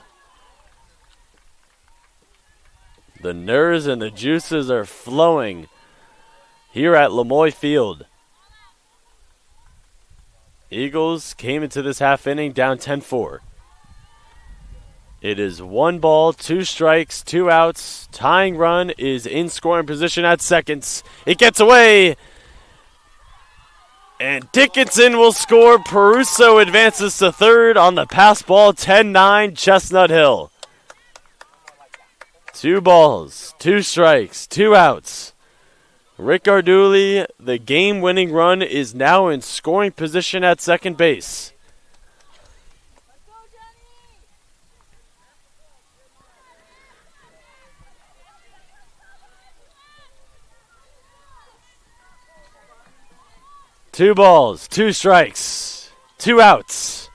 The nerves and the juices are flowing here at Lemoy Field. Eagles came into this half inning down 10-4. It is one ball, two strikes, two outs. Tying run is in scoring position at seconds. It gets away. And Dickinson will score. Peruso advances to third on the pass ball. 10-9 Chestnut Hill. Two balls, two strikes, two outs. Rick Arduli, the game-winning run, is now in scoring position at second base. Two balls, two strikes, two outs.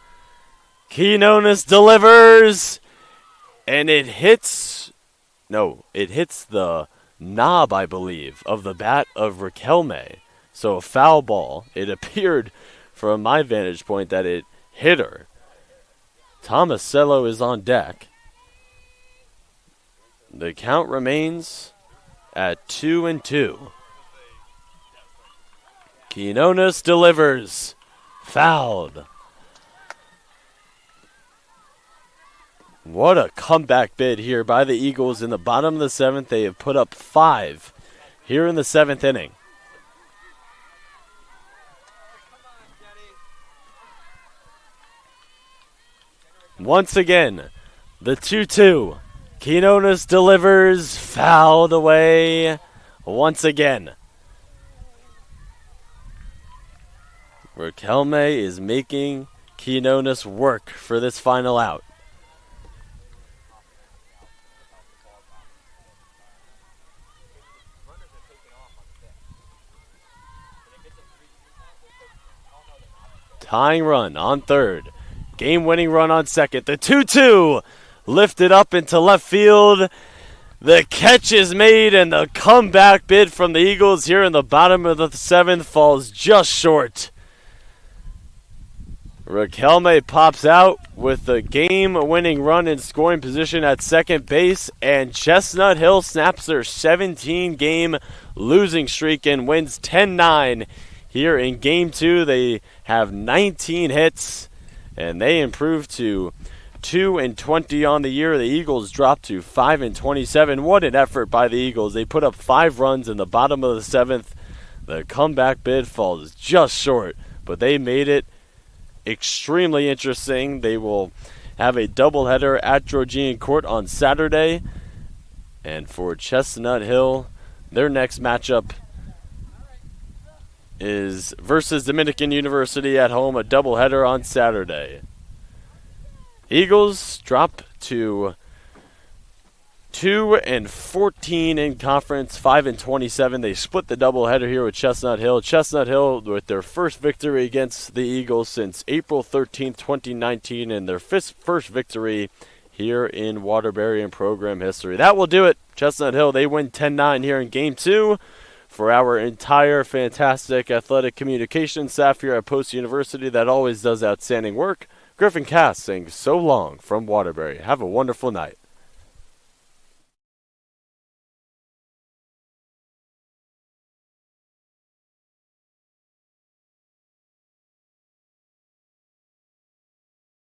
Quinones delivers, and it hits the knob, I believe, of the bat of Riquelme. So a foul ball. It appeared from my vantage point that it hit her. Tomasello is on deck. The count remains at 2-2. Quinones delivers. Fouled. What a comeback bid here by the Eagles in the bottom of the seventh. They have put up 5 here in the seventh inning. Once again, the 2-2. Quinones delivers. Fouled away once again. Riquelme is making Quinones work for this final out. Tying run on third. Game-winning run on second. The 2-2 lifted up into left field. The catch is made, and the comeback bid from the Eagles here in the bottom of the seventh falls just short. Riquelme pops out with the game-winning run in scoring position at second base, and Chestnut Hill snaps their 17-game losing streak and wins 10-9. Here in Game 2, they have 19 hits, and they improve to 2-20 on the year. The Eagles drop to 5-27. What an effort by the Eagles. They put up 5 runs in the bottom of the seventh. The comeback bid falls just short, but they made it extremely interesting. They will have a doubleheader at Georgian Court on Saturday. And for Chestnut Hill, their next matchup is versus Dominican University at home, a doubleheader on Saturday. Eagles drop to 2-14 in conference, 5-27. They split the doubleheader here with Chestnut Hill. Chestnut Hill with their first victory against the Eagles since April 13, 2019, and their first victory here in Waterbury program history. That will do it. Chestnut Hill, they win 10-9 here in Game 2. For our entire fantastic athletic communication staff here at Post University that always does outstanding work, Griffin Cass saying so long from Waterbury. Have a wonderful night.